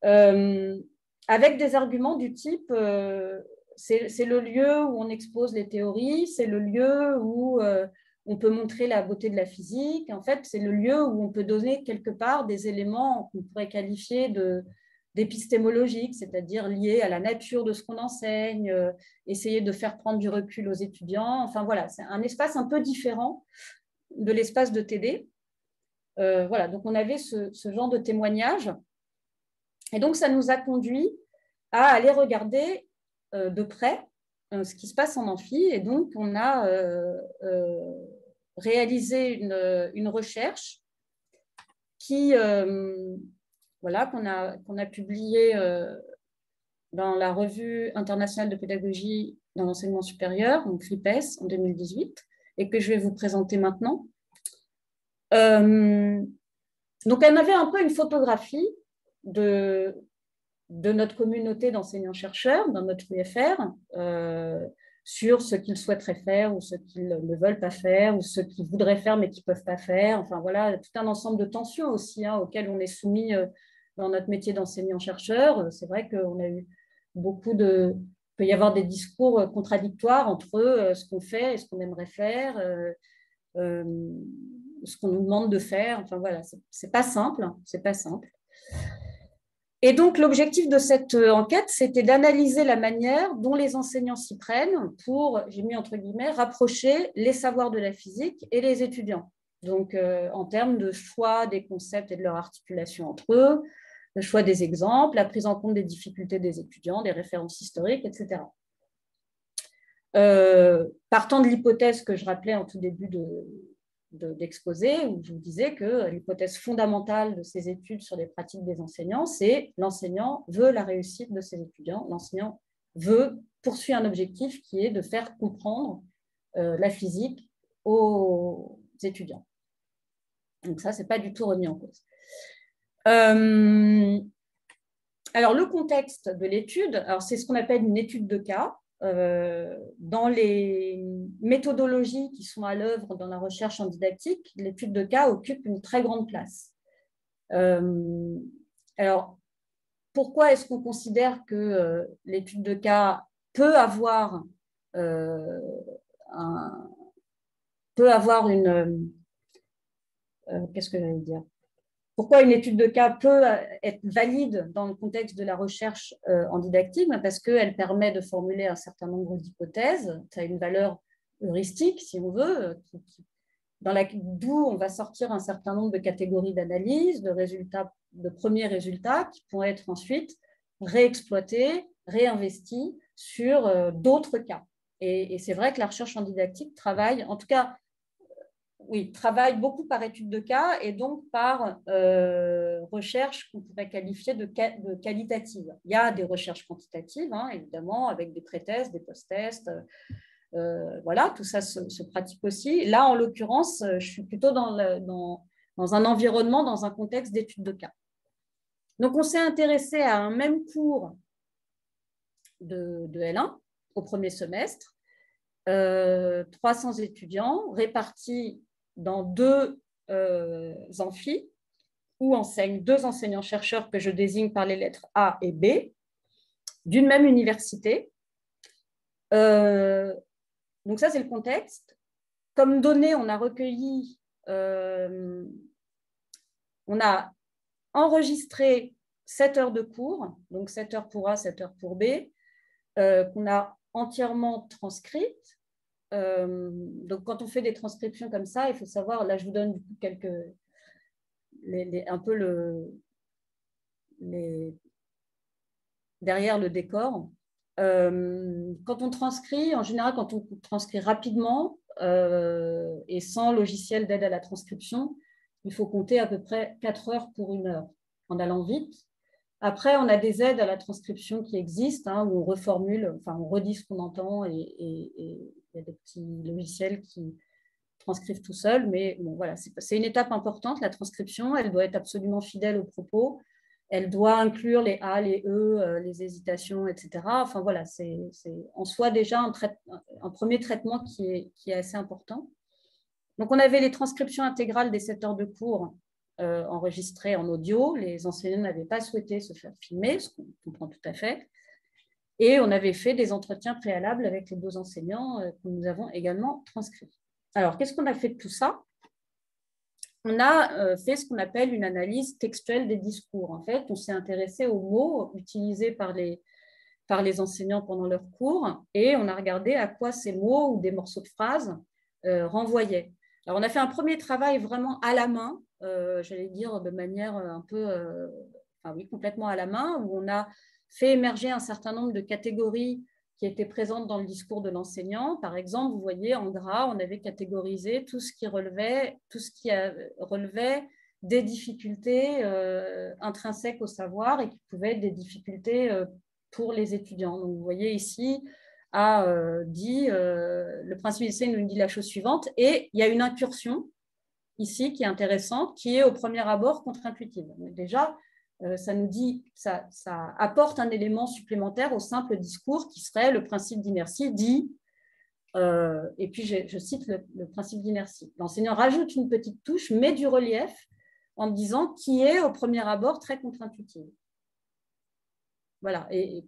S2: avec des arguments du type c'est le lieu où on expose les théories, c'est le lieu où on peut montrer la beauté de la physique. En fait, c'est le lieu où on peut donner quelque part des éléments qu'on pourrait qualifier d'épistémologiques, c'est-à-dire liés à la nature de ce qu'on enseigne, essayer de faire prendre du recul aux étudiants. Enfin voilà, c'est un espace un peu différent de l'espace de TD. Voilà, donc on avait ce genre de témoignage. Et donc, ça nous a conduit à aller regarder de près ce qui se passe en amphi. Et donc, on a réalisé une recherche voilà, qu'on a publiée dans la Revue internationale de pédagogie dans l'enseignement supérieur, donc RIPES, en 2018, et que je vais vous présenter maintenant. Donc, elle avait un peu une photographie de notre communauté d'enseignants-chercheurs, dans notre UFR, sur ce qu'ils souhaiteraient faire ou ce qu'ils ne veulent pas faire ou ce qu'ils voudraient faire mais qu'ils ne peuvent pas faire. Enfin, voilà, tout un ensemble de tensions aussi auxquelles on est soumis dans notre métier d'enseignant-chercheur. C'est vrai qu'on a eu beaucoup de... Il peut y avoir des discours contradictoires entre ce qu'on fait et ce qu'on aimerait faire, ce qu'on nous demande de faire. Enfin, voilà, c'est pas simple, c'est pas simple. Et donc, l'objectif de cette enquête, c'était d'analyser la manière dont les enseignants s'y prennent pour, j'ai mis entre guillemets, rapprocher les savoirs de la physique et les étudiants. Donc, en termes de choix des concepts et de leur articulation entre eux, le choix des exemples, la prise en compte des difficultés des étudiants, des références historiques, etc. Partant de l'hypothèse que je rappelais en tout début d'exposé, où je vous disais que l'hypothèse fondamentale de ces études sur les pratiques des enseignants, c'est l'enseignant veut la réussite de ses étudiants, l'enseignant poursuit un objectif qui est de faire comprendre la physique aux étudiants. Donc ça, ce n'est pas du tout remis en cause. Alors, le contexte de l'étude, c'est ce qu'on appelle une étude de cas. Dans les méthodologies qui sont à l'œuvre dans la recherche en didactique, l'étude de cas occupe une très grande place. Alors, pourquoi est-ce qu'on considère que l'étude de cas peut avoir une... qu'est-ce que j'allais dire ? Pourquoi une étude de cas peut être valide dans le contexte de la recherche en didactique? Parce qu'elle permet de formuler un certain nombre d'hypothèses. Ça a une valeur heuristique, si on veut, d'où on va sortir un certain nombre de catégories d'analyse, de premiers résultats qui pourront être ensuite réexploités, réinvestis sur d'autres cas. Et c'est vrai que la recherche en didactique travaille, en tout cas, travaille beaucoup par étude de cas et donc par recherche qu'on pourrait qualifier de qualitative. Il y a des recherches quantitatives, évidemment, avec des pré-tests, des post-tests. Voilà, tout ça se pratique aussi. Là, en l'occurrence, je suis plutôt dans un environnement, dans un contexte d'étude de cas. Donc, on s'est intéressé à un même cours de L1 au premier semestre. 300 étudiants répartis dans 2 amphis où enseignent 2 enseignants-chercheurs que je désigne par les lettres A et B d'une même université. Donc ça, c'est le contexte. Comme données, on a recueilli, on a enregistré 7 heures de cours, donc 7 heures pour A, 7 heures pour B, qu'on a entièrement transcrites. Donc, quand on fait des transcriptions comme ça, il faut savoir, là, je vous donne un peu derrière le décor. Quand on transcrit, en général, quand on transcrit rapidement et sans logiciel d'aide à la transcription, il faut compter à peu près 4 heures pour 1 heure en allant vite. Après, on a des aides à la transcription qui existent, où on reformule, enfin, on redit ce qu'on entend et il y a des petits logiciels qui transcrivent tout seuls. Mais bon, voilà, c'est une étape importante, la transcription. Elle doit être absolument fidèle aux propos. Elle doit inclure les A, les E, les hésitations, etc. Enfin, voilà, c'est en soi déjà un premier traitement qui est assez important. Donc, on avait les transcriptions intégrales des 7 heures de cours enregistrées en audio. Les enseignants n'avaient pas souhaité se faire filmer, ce qu'on comprend tout à fait. Et on avait fait des entretiens préalables avec les 2 enseignants que nous avons également transcrits. Alors, qu'est-ce qu'on a fait de tout ça? On a fait ce qu'on appelle une analyse textuelle des discours. En fait, on s'est intéressé aux mots utilisés par les enseignants pendant leur cours et on a regardé à quoi ces mots ou des morceaux de phrases renvoyaient. Alors, on a fait un premier travail vraiment à la main, j'allais dire de manière un peu, complètement à la main, où on a fait émerger un certain nombre de catégories qui étaient présentes dans le discours de l'enseignant. Par exemple, vous voyez, en gras, on avait catégorisé tout ce qui relevait des difficultés intrinsèques au savoir et qui pouvaient être des difficultés pour les étudiants. Donc, vous voyez ici, dit le principe d'essai nous dit la chose suivante, et il y a une incursion ici qui est intéressante, qui est au premier abord contre-intuitive. Déjà, ça nous dit, ça apporte un élément supplémentaire au simple discours qui serait le principe d'inertie dit, et puis je cite le principe d'inertie. L'enseignant rajoute une petite touche, met du relief en disant qui est au premier abord très contre-intuitive. Voilà, et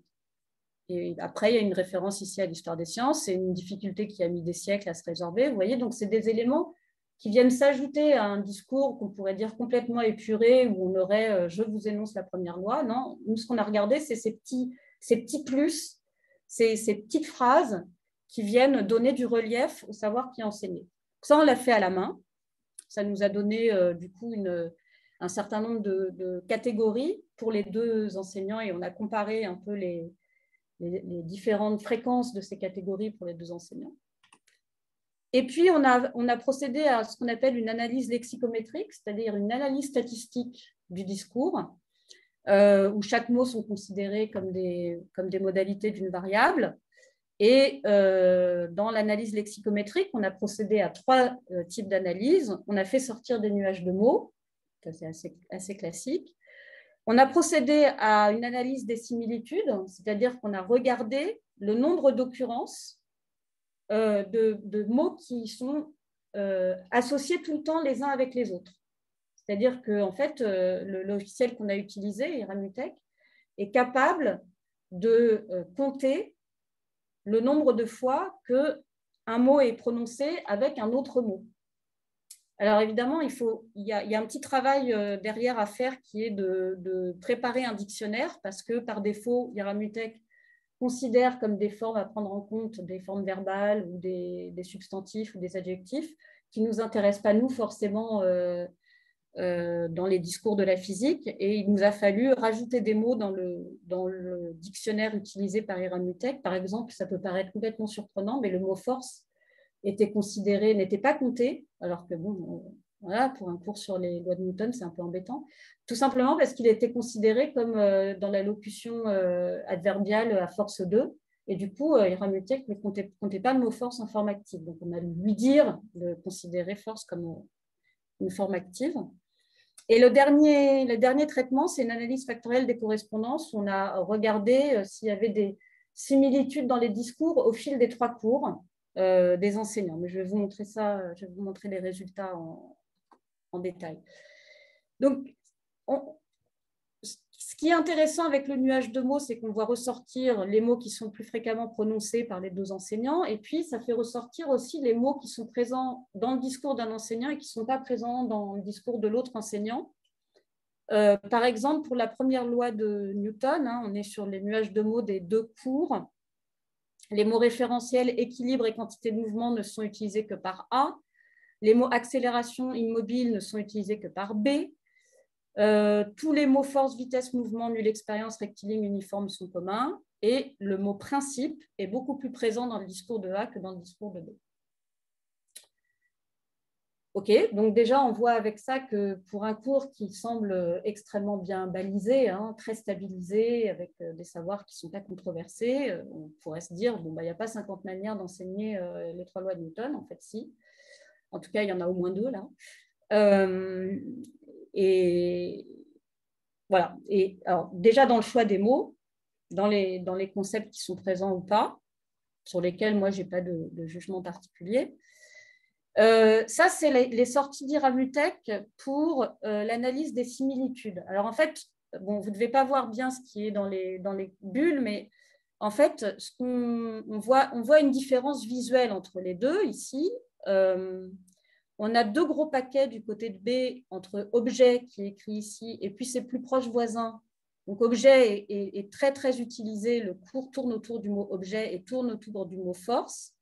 S2: après, il y a une référence ici à l'histoire des sciences, c'est une difficulté qui a mis des siècles à se résorber. Vous voyez, donc c'est des éléments qui viennent s'ajouter à un discours qu'on pourrait dire complètement épuré, où on aurait « je vous énonce la première loi ». Non, nous, ce qu'on a regardé, c'est ces petits plus, ces petites phrases qui viennent donner du relief au savoir qui est enseigné. Ça, on l'a fait à la main. Ça nous a donné, du coup, un certain nombre de catégories pour les deux enseignants, et on a comparé un peu les différentes fréquences de ces catégories pour les deux enseignants. Et puis, on a procédé à ce qu'on appelle une analyse lexicométrique, c'est-à-dire une analyse statistique du discours, où chaque mot sont considérés comme des modalités d'une variable. Et dans l'analyse lexicométrique, on a procédé à 3 types d'analyses. On a fait sortir des nuages de mots, c'est assez classique. On a procédé à une analyse des similitudes, c'est-à-dire qu'on a regardé le nombre d'occurrences de mots qui sont associés tout le temps les uns avec les autres. C'est-à-dire que en fait, le logiciel qu'on a utilisé, Iramutech, est capable de compter le nombre de fois qu'un mot est prononcé avec un autre mot. Alors évidemment, il y a un petit travail derrière à faire qui est de préparer un dictionnaire, parce que par défaut, Iramutech considère comme des formes à prendre en compte des formes verbales ou des substantifs ou des adjectifs qui ne nous intéressent pas, nous, forcément, dans les discours de la physique. Et il nous a fallu rajouter des mots dans le dictionnaire utilisé par Iramutech. Par exemple, ça peut paraître complètement surprenant, mais le mot force n'était pas compté, alors que bon, voilà, pour un cours sur les lois de Newton, c'est un peu embêtant, tout simplement parce qu'il était considéré comme dans la locution adverbiale à force 2, et du coup, Iramutech ne comptait pas le mot force en forme active. Donc, on a lui dire de considérer force comme une forme active. Et le dernier traitement, c'est une analyse factorielle des correspondances. On a regardé s'il y avait des similitudes dans les discours au fil des 3 cours des enseignants. Mais je vais vous montrer ça, je vais vous montrer les résultats en détail. Donc, ce qui est intéressant avec le nuage de mots, c'est qu'on voit ressortir les mots qui sont plus fréquemment prononcés par les deux enseignants, et puis ça fait ressortir aussi les mots qui sont présents dans le discours d'un enseignant et qui ne sont pas présents dans le discours de l'autre enseignant. Par exemple, pour la première loi de Newton, on est sur les nuages de mots des 2 cours. Les mots référentiels équilibre et quantité de mouvement ne sont utilisés que par A. Les mots accélération, immobile ne sont utilisés que par B. Tous les mots force, vitesse, mouvement, nulle expérience, rectiligne, uniforme sont communs. Et le mot principe est beaucoup plus présent dans le discours de A que dans le discours de B. Ok, donc déjà, on voit avec ça que pour un cours qui semble extrêmement bien balisé, très stabilisé, avec des savoirs qui ne sont pas controversés, on pourrait se dire, bon, il n'y a pas 50 manières d'enseigner les 3 lois de Newton, en fait, si. En tout cas, il y en a au moins 2, là. Et voilà. Et alors, déjà, dans le choix des mots, dans les concepts qui sont présents ou pas, sur lesquels, moi, je n'ai pas de jugement particulier. Ça, c'est les sorties d'Iramutech pour l'analyse des similitudes. Alors, en fait, bon, vous ne devez pas voir bien ce qui est dans les bulles, mais en fait, on voit une différence visuelle entre les deux ici. On a 2 gros paquets du côté de B entre objet, qui est écrit ici, et puis ses plus proches voisins. Donc, objet est très, très utilisé. Le cours tourne autour du mot objet et tourne autour du mot force.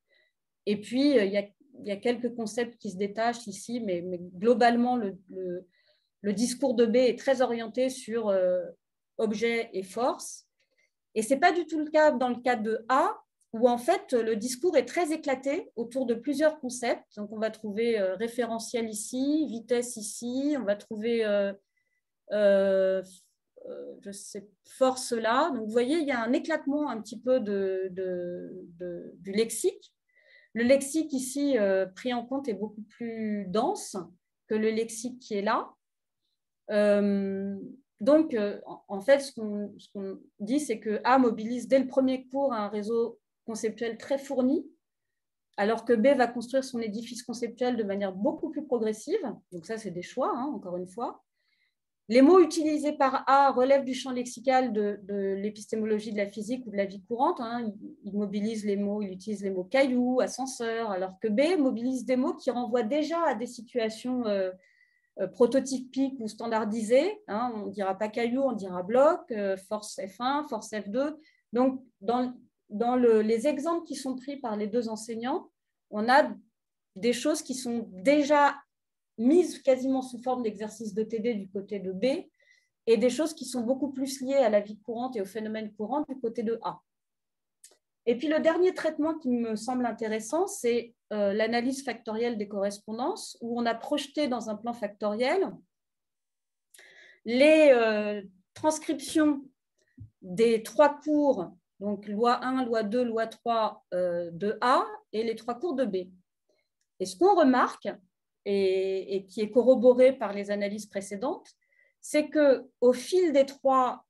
S2: Et puis, il y a quelques concepts qui se détachent ici, mais globalement, le discours de B est très orienté sur objet et force. Et ce n'est pas du tout le cas dans le cas de A, où en fait le discours est très éclaté autour de plusieurs concepts. Donc on va trouver référentiel ici, vitesse ici, on va trouver je sais, force là. Donc vous voyez, il y a un éclatement un petit peu du lexique. Le lexique ici pris en compte est beaucoup plus dense que le lexique qui est là. Donc, en fait, ce qu'on dit, c'est que A mobilise dès le premier cours un réseau conceptuel très fourni, alors que B va construire son édifice conceptuel de manière beaucoup plus progressive. Donc ça, c'est des choix, hein, encore une fois. Les mots utilisés par A relèvent du champ lexical de l'épistémologie de la physique ou de la vie courante. Hein. Il mobilise les mots, il utilise les mots caillou, ascenseur, alors que B mobilise des mots qui renvoient déjà à des situations prototypiques ou standardisées. Hein. On ne dira pas caillou, on dira bloc, force F1, force F2. Donc, dans les exemples qui sont pris par les deux enseignants, on a des choses qui sont déjà mises quasiment sous forme d'exercice de TD du côté de B et des choses qui sont beaucoup plus liées à la vie courante et aux phénomènes courants du côté de A. Et puis le dernier traitement qui me semble intéressant, c'est l'analyse factorielle des correspondances, où on a projeté dans un plan factoriel les transcriptions des trois cours, donc loi 1, loi 2, loi 3 de A et les trois cours de B. Et ce qu'on remarque, et qui est corroboré par les analyses précédentes, c'est qu'au fil des trois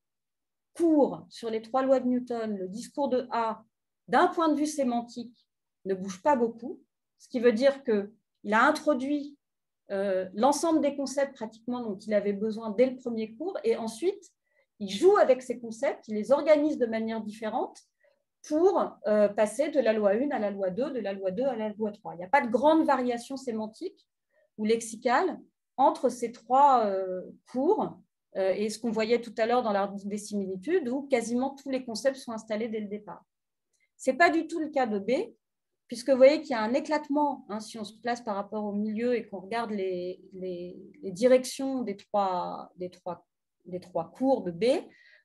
S2: cours sur les trois lois de Newton, le discours de A, d'un point de vue sémantique, ne bouge pas beaucoup, ce qui veut dire qu'il a introduit l'ensemble des concepts pratiquement dont il avait besoin dès le premier cours, et ensuite, il joue avec ces concepts, il les organise de manière différente pour passer de la loi 1 à la loi 2, de la loi 2 à la loi 3. Il n'y a pas de grande variation sémantique ou lexicale entre ces trois cours et ce qu'on voyait tout à l'heure dans l'art des similitudes, où quasiment tous les concepts sont installés dès le départ. Ce n'est pas du tout le cas de B, puisque vous voyez qu'il y a un éclatement, hein, si on se place par rapport au milieu et qu'on regarde les directions des trois cours de B,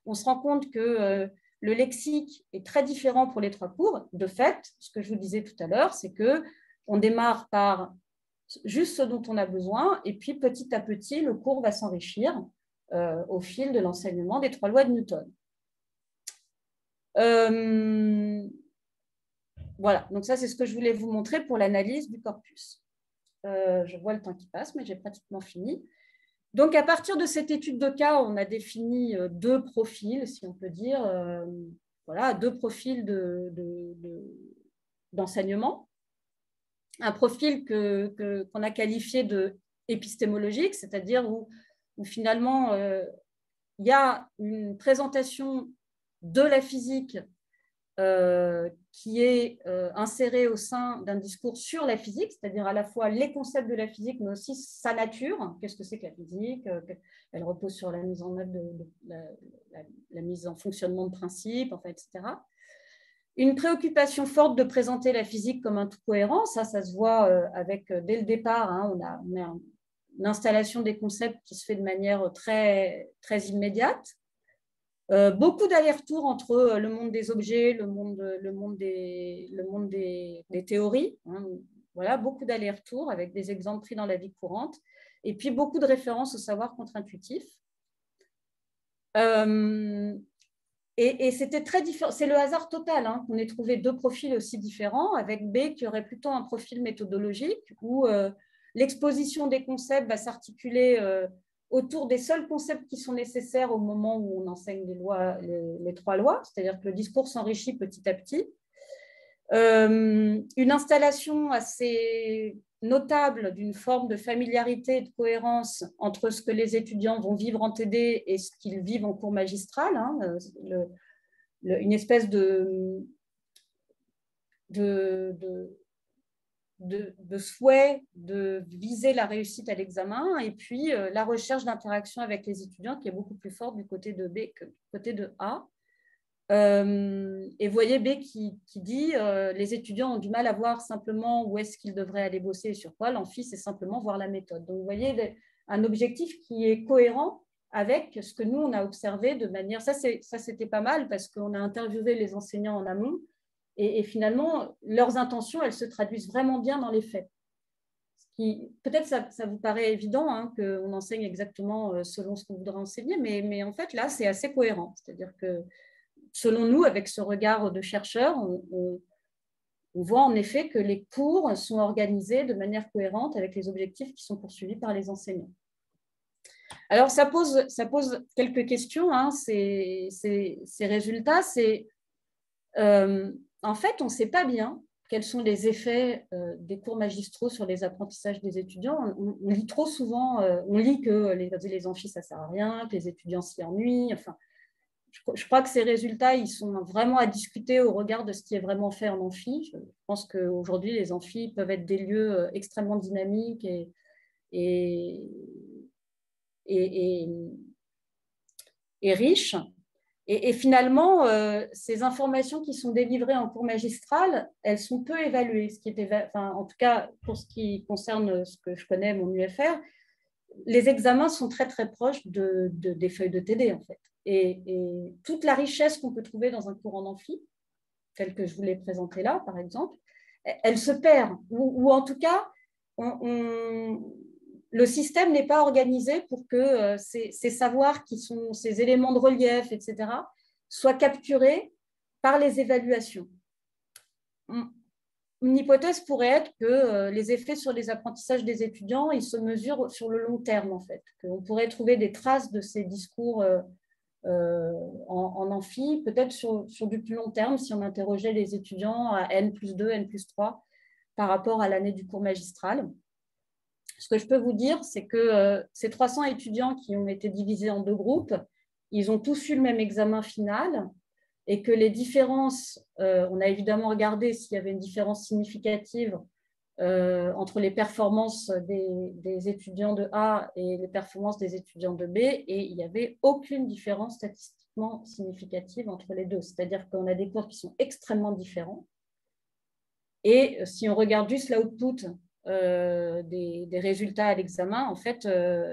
S2: on se rend compte que le lexique est très différent pour les trois cours. De fait, ce que je vous disais tout à l'heure, c'est qu'on démarre par juste ce dont on a besoin, et puis petit à petit, le cours va s'enrichir au fil de l'enseignement des trois lois de Newton. Voilà, donc ça, c'est ce que je voulais vous montrer pour l'analyse du corpus. Je vois le temps qui passe, mais j'ai pratiquement fini. Donc, à partir de cette étude de cas, on a défini deux profils, si on peut dire, voilà, deux profils d'enseignement. Un profil qu'on a qualifié de épistémologique, c'est-à-dire où finalement, il y a une présentation de la physique qui est insérée au sein d'un discours sur la physique, c'est-à-dire à la fois les concepts de la physique, mais aussi sa nature. Qu'est-ce que c'est que la physique? Elle repose sur la mise en œuvre la mise en fonctionnement de principes, enfin, etc. Une préoccupation forte de présenter la physique comme un tout cohérent, ça se voit avec, dès le départ, hein, on a une installation des concepts qui se fait de manière très, très immédiate. Beaucoup d'allers-retours entre le monde des objets, le monde des théories. Hein. Voilà, beaucoup d'allers-retours avec des exemples pris dans la vie courante. Et puis beaucoup de références au savoir contre-intuitif. Et c'était très différent. C'est le hasard total hein, qu'on ait trouvé deux profils aussi différents, avec B qui aurait plutôt un profil méthodologique, où l'exposition des concepts va s'articuler autour des seuls concepts qui sont nécessaires au moment où on enseigne les trois lois, c'est-à-dire que le discours s'enrichit petit à petit. Une installation assez notable d'une forme de familiarité et de cohérence entre ce que les étudiants vont vivre en TD et ce qu'ils vivent en cours magistral, hein, une espèce de souhait de viser la réussite à l'examen, et puis la recherche d'interaction avec les étudiants qui est beaucoup plus forte du côté de B que du côté de A. Et vous voyez B qui dit les étudiants ont du mal à voir simplement où est-ce qu'ils devraient aller bosser et sur quoi. L'amphi, c'est simplement voir la méthode. Donc, vous voyez un objectif qui est cohérent avec ce que nous, on a observé de manière… Ça, c'était pas mal parce qu'on a interviewé les enseignants en amont Et finalement, leurs intentions, elles se traduisent vraiment bien dans les faits. Peut-être ça vous paraît évident hein, qu'on enseigne exactement selon ce qu'on voudrait enseigner, mais en fait, là, c'est assez cohérent. C'est-à-dire que, selon nous, avec ce regard de chercheur, on voit en effet que les cours sont organisés de manière cohérente avec les objectifs qui sont poursuivis par les enseignants. Alors, ça pose quelques questions, hein, ces résultats. En fait, on ne sait pas bien quels sont les effets des cours magistraux sur les apprentissages des étudiants. On lit trop souvent, on lit que les amphis, ça ne sert à rien, que les étudiants s'y ennuient. Enfin, je crois que ces résultats, ils sont vraiment à discuter au regard de ce qui est vraiment fait en amphi. Je pense qu'aujourd'hui, les amphis peuvent être des lieux extrêmement dynamiques et riches. Et finalement, ces informations qui sont délivrées en cours magistral, elles sont peu évaluées. En tout cas, pour ce qui concerne ce que je connais, mon UFR, les examens sont très, très proches des feuilles de TD, en fait. Et toute la richesse qu'on peut trouver dans un cours en amphi, tel que je vous l'ai présenté là, par exemple, elle se perd. Ou en tout cas, le système n'est pas organisé pour que ces savoirs qui sont ces éléments de relief, etc., soient capturés par les évaluations. Une hypothèse pourrait être que les effets sur les apprentissages des étudiants, ils se mesurent sur le long terme, en fait. On pourrait trouver des traces de ces discours en amphi, peut-être sur du plus long terme, si on interrogeait les étudiants à N+2, N+3, par rapport à l'année du cours magistral. Ce que je peux vous dire, c'est que ces 300 étudiants qui ont été divisés en 2 groupes, ils ont tous eu le même examen final et que les différences, on a évidemment regardé s'il y avait une différence significative entre les performances des étudiants de A et les performances des étudiants de B, et il n'y avait aucune différence statistiquement significative entre les deux. C'est-à-dire qu'on a des cours qui sont extrêmement différents. Et si on regarde juste l'output des résultats à l'examen, en fait,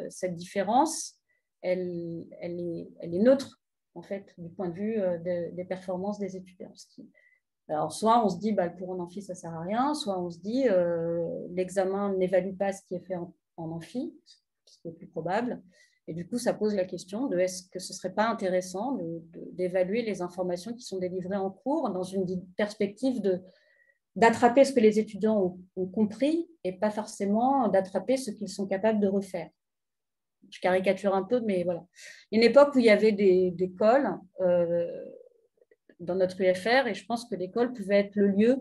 S2: cette différence, elle est neutre, en fait, du point de vue des performances des étudiants. Alors, soit on se dit, le cours en amphi, ça ne sert à rien, soit on se dit, l'examen n'évalue pas ce qui est fait en amphi, ce qui est plus probable. Et du coup, ça pose la question de est-ce que ce ne serait pas intéressant d'évaluer les informations qui sont délivrées en cours dans une perspective d'attraper ce que les étudiants ont compris et pas forcément d'attraper ce qu'ils sont capables de refaire. Je caricature un peu, mais voilà. Une époque où il y avait des cols dans notre UFR, et je pense que l'école pouvait être le lieu,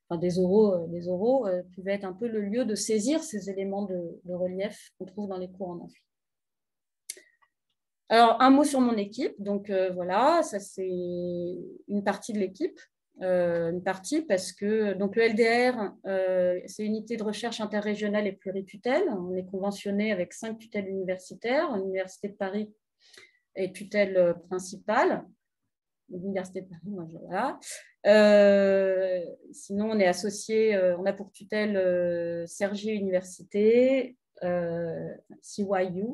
S2: enfin des oraux pouvaient être un peu le lieu de saisir ces éléments de relief qu'on trouve dans les cours en amphi. Alors, un mot sur mon équipe. Donc, voilà, ça c'est une partie de l'équipe. Parce que donc, le LDR, c'est Unité de recherche interrégionale et pluritutelle. On est conventionné avec 5 tutelles universitaires, l'Université de Paris est tutelle principale. L'Université de Paris, moi, voilà. Sinon, on est associé, on a pour tutelle Cergy Université, CYU,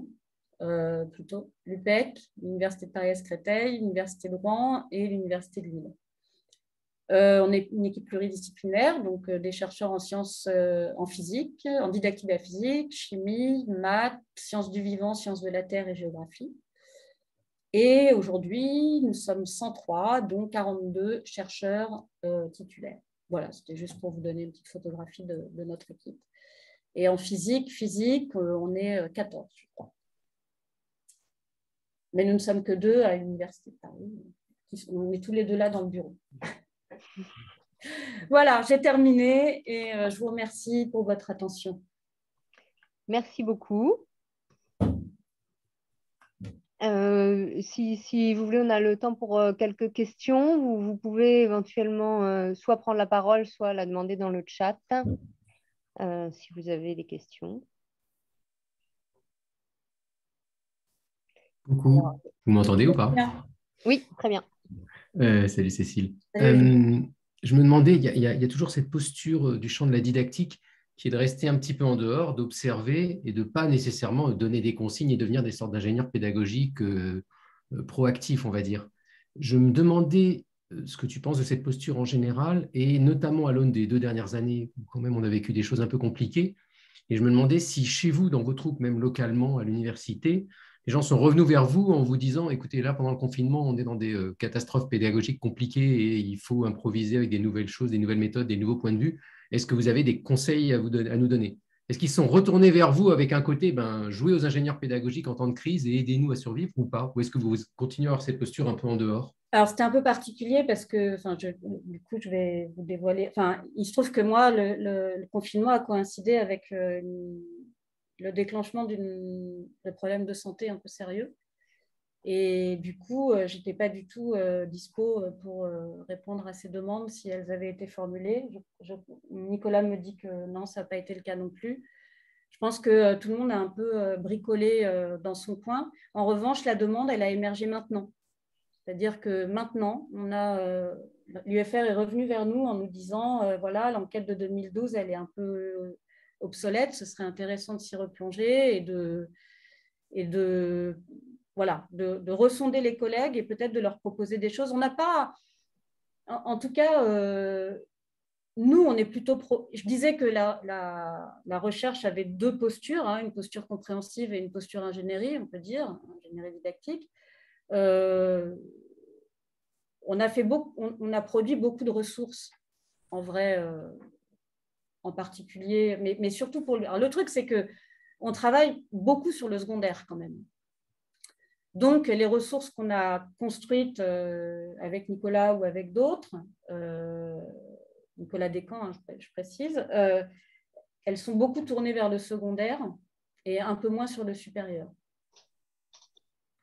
S2: plutôt, l'UPEC, l'Université de Paris-Créteil, l'Université de Rouen et l'Université de Lille. On est une équipe pluridisciplinaire, donc des chercheurs en sciences, en physique, en didactique de la physique, chimie, maths, sciences du vivant, sciences de la terre et géographie. Et aujourd'hui, nous sommes 103, dont 42 chercheurs titulaires. Voilà, c'était juste pour vous donner une petite photographie de notre équipe. Et en physique, on est 14, je crois. Mais nous ne sommes que 2 à l'Université de Paris. On est tous les 2 là dans le bureau. Voilà, j'ai terminé et je vous remercie pour votre attention.
S1: Merci beaucoup. Si vous voulez, on a le temps pour quelques questions. Vous pouvez éventuellement soit prendre la parole, soit la demander dans le chat, si vous avez des questions.
S3: Coucou, vous m'entendez ou pas?
S1: Oui, très bien.
S3: Salut Cécile.
S2: Salut.
S3: Je me demandais, il y a toujours cette posture du champ de la didactique qui est de rester un petit peu en dehors, d'observer et de ne pas nécessairement donner des consignes et devenir des sortes d'ingénieurs pédagogiques proactifs, on va dire. Je me demandais ce que tu penses de cette posture en général, et notamment à l'aune des 2 dernières années, où quand même on a vécu des choses un peu compliquées. Et je me demandais si chez vous, dans vos troupes, même localement à l'université, les gens sont revenus vers vous en vous disant, écoutez, là, pendant le confinement, on est dans des catastrophes pédagogiques compliquées et il faut improviser avec des nouvelles choses, des nouvelles méthodes, des nouveaux points de vue. Est-ce que vous avez des conseils à nous donner? Est-ce qu'ils sont retournés vers vous avec un côté, jouez aux ingénieurs pédagogiques en temps de crise et aidez-nous à survivre ou pas? Ou est-ce que vous continuez à avoir cette posture un peu en dehors?
S2: Alors, c'était un peu particulier parce que, du coup, je vais vous dévoiler. Il se trouve que moi, le confinement a coïncidé avec le déclenchement de problèmes de santé un peu sérieux. Et du coup, je n'étais pas du tout dispo pour répondre à ces demandes si elles avaient été formulées. Nicolas me dit que non, ça n'a pas été le cas non plus. Je pense que tout le monde a un peu bricolé dans son coin. En revanche, la demande, elle a émergé maintenant. C'est-à-dire que maintenant, l'UFR est revenu vers nous en nous disant, voilà, l'enquête de 2012, elle est un peu obsolète, ce serait intéressant de s'y replonger et de ressonder les collègues et peut-être de leur proposer des choses. On n'a pas, en tout cas, nous, on est plutôt Je disais que la recherche avait 2 postures, hein, une posture compréhensive et une posture ingénierie, on peut dire, ingénierie didactique. On a produit beaucoup de ressources, en vrai, en particulier, mais surtout pour Alors, le truc, c'est qu'on travaille beaucoup sur le secondaire quand même. Donc, les ressources qu'on a construites avec Nicolas ou avec d'autres, Nicolas Descamps, hein, je précise, elles sont beaucoup tournées vers le secondaire et un peu moins sur le supérieur.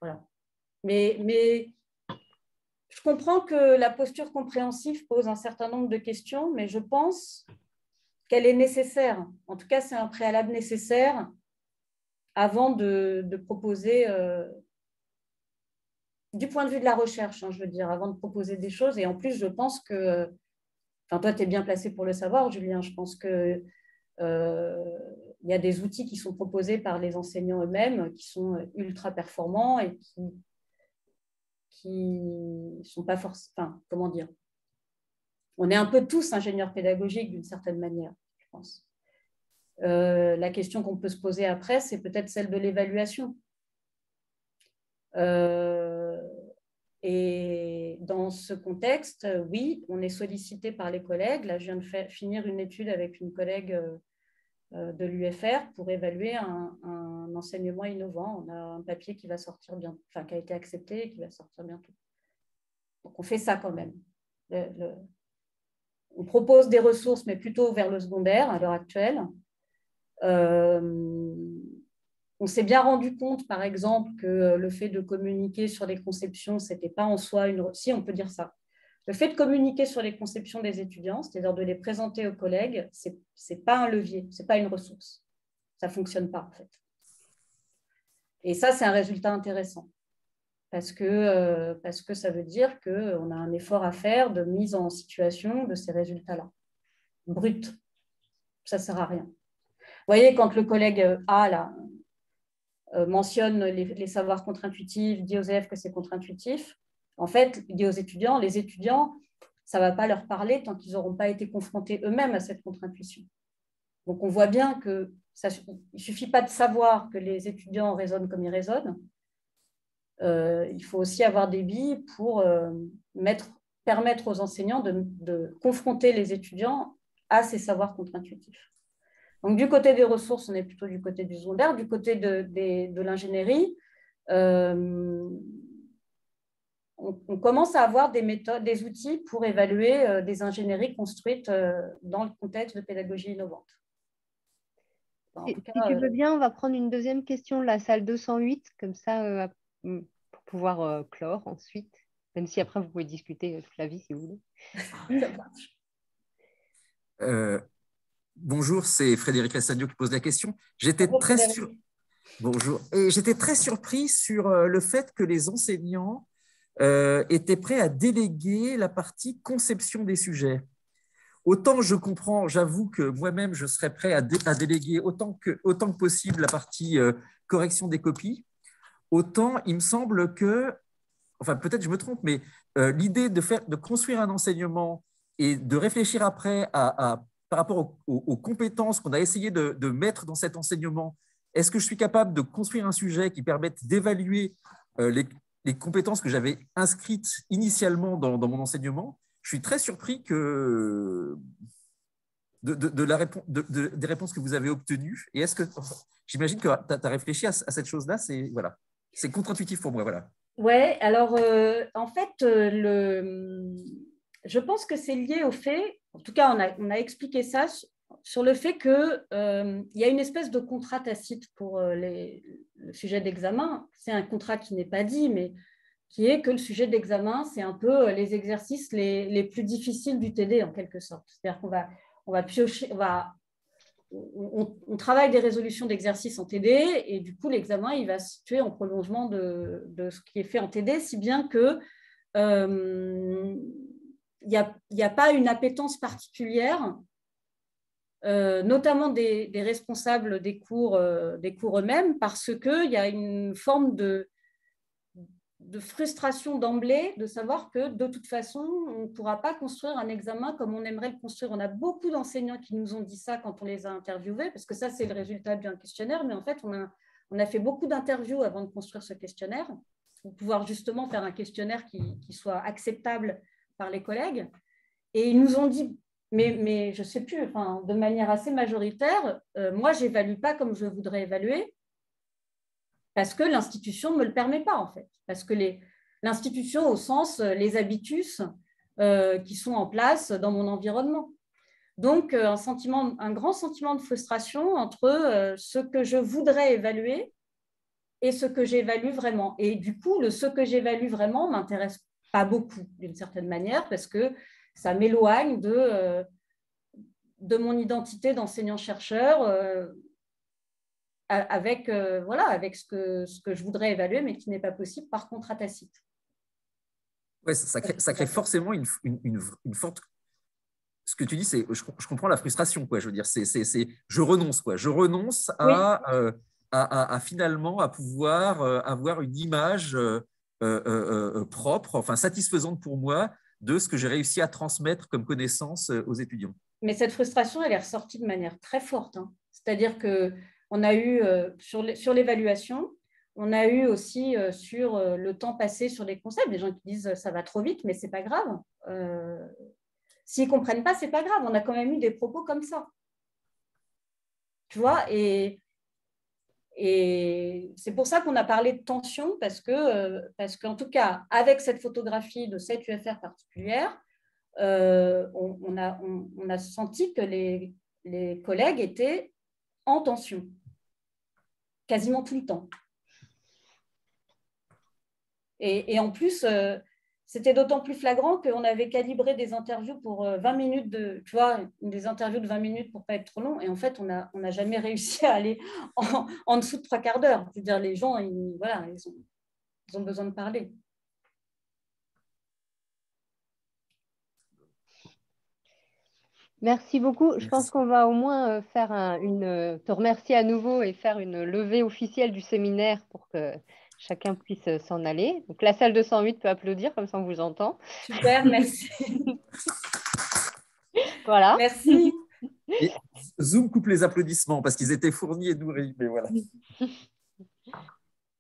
S2: Voilà. Mais je comprends que la posture compréhensive pose un certain nombre de questions, mais je pense qu'elle est nécessaire. En tout cas, c'est un préalable nécessaire avant de proposer, du point de vue de la recherche, hein, je veux dire, avant de proposer des choses. Et en plus, je pense que, toi, tu es bien placé pour le savoir, Julien, je pense que il y a des outils qui sont proposés par les enseignants eux-mêmes qui sont ultra performants et qui ne sont pas forcément… comment dire ? On est un peu tous ingénieurs pédagogiques d'une certaine manière, je pense. La question qu'on peut se poser après, c'est peut-être celle de l'évaluation. Et dans ce contexte, oui, on est sollicité par les collègues. Là, je viens de finir une étude avec une collègue de l'UFR pour évaluer un enseignement innovant. On a un papier qui va sortir bientôt, qui a été accepté et qui va sortir bientôt. Donc, on fait ça quand même. On propose des ressources, mais plutôt vers le secondaire à l'heure actuelle. On s'est bien rendu compte, par exemple, que le fait de communiquer sur les conceptions, ce n'était pas en soi une… Si, on peut dire ça. Le fait de communiquer sur les conceptions des étudiants, c'est-à-dire de les présenter aux collègues, ce n'est pas un levier, ce n'est pas une ressource. Ça ne fonctionne pas, en fait. Et ça, c'est un résultat intéressant. Parce que ça veut dire qu'on a un effort à faire de mise en situation de ces résultats-là. Brut. Ça ne sert à rien. Vous voyez, quand le collègue A, là, mentionne les savoirs contre-intuitifs, dit aux élèves que c'est contre-intuitif, en fait, il dit aux étudiants, les étudiants, ça ne va pas leur parler tant qu'ils n'auront pas été confrontés eux-mêmes à cette contre-intuition. Donc, on voit bien qu'il ne suffit pas de savoir que les étudiants raisonnent comme ils raisonnent. Il faut aussi avoir des billes pour permettre aux enseignants de confronter les étudiants à ces savoirs contre-intuitifs. Donc, du côté des ressources, on est plutôt du côté du secondaire. Du côté de l'ingénierie, on commence à avoir des méthodes, des outils pour évaluer des ingénieries construites dans le contexte de pédagogie innovante.
S1: Si tu veux bien, on va prendre une deuxième question de la salle 208, comme ça, pour pouvoir clore ensuite, même si après, vous pouvez discuter toute la vie si vous voulez.
S2: Ça marche.
S4: Bonjour, c'est Frédéric Lassadio qui pose la question. J'étais très surpris sur le fait que les enseignants étaient prêts à déléguer la partie conception des sujets. Autant je comprends, j'avoue que moi-même, je serais prêt à déléguer autant que possible la partie correction des copies, autant il me semble que enfin peut-être je me trompe, mais l'idée de construire un enseignement et de réfléchir après par rapport aux compétences qu'on a essayé de mettre dans cet enseignement, est-ce que je suis capable de construire un sujet qui permette d'évaluer les compétences que j'avais inscrites initialement dans mon enseignement? Je suis très surpris des réponses que vous avez obtenues. Et est-ce que, j'imagine que tu as réfléchi à cette chose-là, c'est contre-intuitif pour moi, voilà.
S2: Ouais, alors en fait, je pense que c'est lié au fait, en tout cas on a expliqué ça sur le fait qu'il y a une espèce de contrat tacite pour le sujet d'examen. C'est un contrat qui n'est pas dit, mais qui est que le sujet d'examen, c'est un peu les exercices les plus difficiles du TD en quelque sorte. C'est-à-dire qu'on va piocher, on travaille des résolutions d'exercices en TD et du coup, l'examen, il va se situer en prolongement de ce qui est fait en TD, si bien que il n'y a pas une appétence particulière, notamment des responsables des cours eux-mêmes, parce qu'il y a une forme de frustration d'emblée de savoir que de toute façon, on ne pourra pas construire un examen comme on aimerait le construire. On a beaucoup d'enseignants qui nous ont dit ça quand on les a interviewés, parce que ça, c'est le résultat d'un questionnaire, mais en fait, on a fait beaucoup d'interviews avant de construire ce questionnaire, pour pouvoir justement faire un questionnaire qui soit acceptable par les collègues. Et ils nous ont dit, mais je ne sais plus, enfin, de manière assez majoritaire, moi, je n'évalue pas comme je voudrais évaluer, parce que l'institution ne me le permet pas, en fait. Parce que l'institution, au sens, les habitus qui sont en place dans mon environnement. Donc, un grand sentiment de frustration entre ce que je voudrais évaluer et ce que j'évalue vraiment. Et du coup, ce que j'évalue vraiment ne m'intéresse pas beaucoup, d'une certaine manière, parce que ça m'éloigne de mon identité d'enseignant-chercheur, avec ce que je voudrais évaluer, mais qui n'est pas possible par contrat tacite.
S4: Ouais, ça crée forcément une forte... Ce que tu dis, c'est, je comprends la frustration, quoi. Je veux dire, je renonce, quoi. Je renonce à finalement à pouvoir avoir une image propre, enfin satisfaisante pour moi de ce que j'ai réussi à transmettre comme connaissance aux étudiants.
S2: Mais cette frustration, elle est ressortie de manière très forte, hein. C'est-à-dire que on a eu sur l'évaluation, on a eu aussi sur le temps passé sur les concepts, des gens qui disent ça va trop vite, mais ce n'est pas grave. S'ils ne comprennent pas, ce n'est pas grave. On a quand même eu des propos comme ça. Tu vois, et c'est pour ça qu'on a parlé de tension, parce qu'en tout cas, avec cette photographie de cette UFR particulière, on a senti que les collègues étaient en tension, quasiment tout le temps. Et en plus, c'était d'autant plus flagrant qu'on avait calibré des interviews pour 20 minutes, des interviews de 20 minutes pour ne pas être trop long. Et en fait, on n'a jamais réussi à aller en dessous de 3/4 d'heure. Je veux dire, les gens, ils ont besoin de parler.
S1: Merci beaucoup. Je pense qu'on va au moins te remercier à nouveau et faire une levée officielle du séminaire pour que chacun puisse s'en aller. Donc, la salle 208 peut applaudir, comme ça on vous entend.
S2: Super, merci.
S1: Voilà.
S2: Merci.
S4: Et Zoom coupe les applaudissements parce qu'ils étaient fournis et nourris, mais voilà.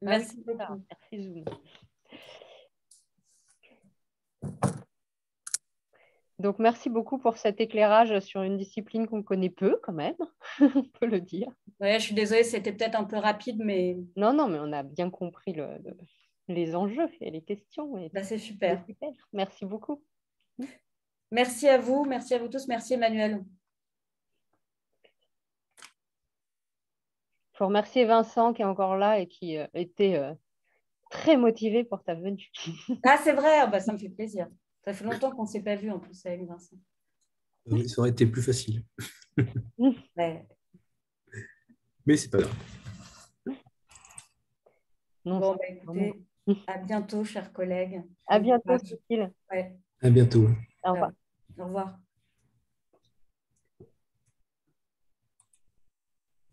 S2: Merci beaucoup.
S1: Merci Zoom. Donc, merci beaucoup pour cet éclairage sur une discipline qu'on connaît peu, quand même, on peut le dire.
S2: Oui, je suis désolée, c'était peut-être un peu rapide, mais...
S1: Non, mais on a bien compris les enjeux et les questions.
S2: C'est super.
S1: Merci beaucoup.
S2: Merci à vous tous. Merci Emmanuel.
S1: Il faut remercier Vincent qui est encore là et qui était très motivé pour ta venue.
S2: Ah, c'est vrai, ça me fait plaisir. Ça fait longtemps qu'on ne s'est pas vu en plus avec Vincent.
S5: Oui, ça aurait été plus facile.
S2: Ouais.
S5: Mais c'est pas grave.
S2: Bon, écoutez, à bientôt, chers collègues.
S1: À bientôt, Cécile.
S2: Ouais.
S5: À bientôt.
S1: Au revoir.
S2: Au revoir.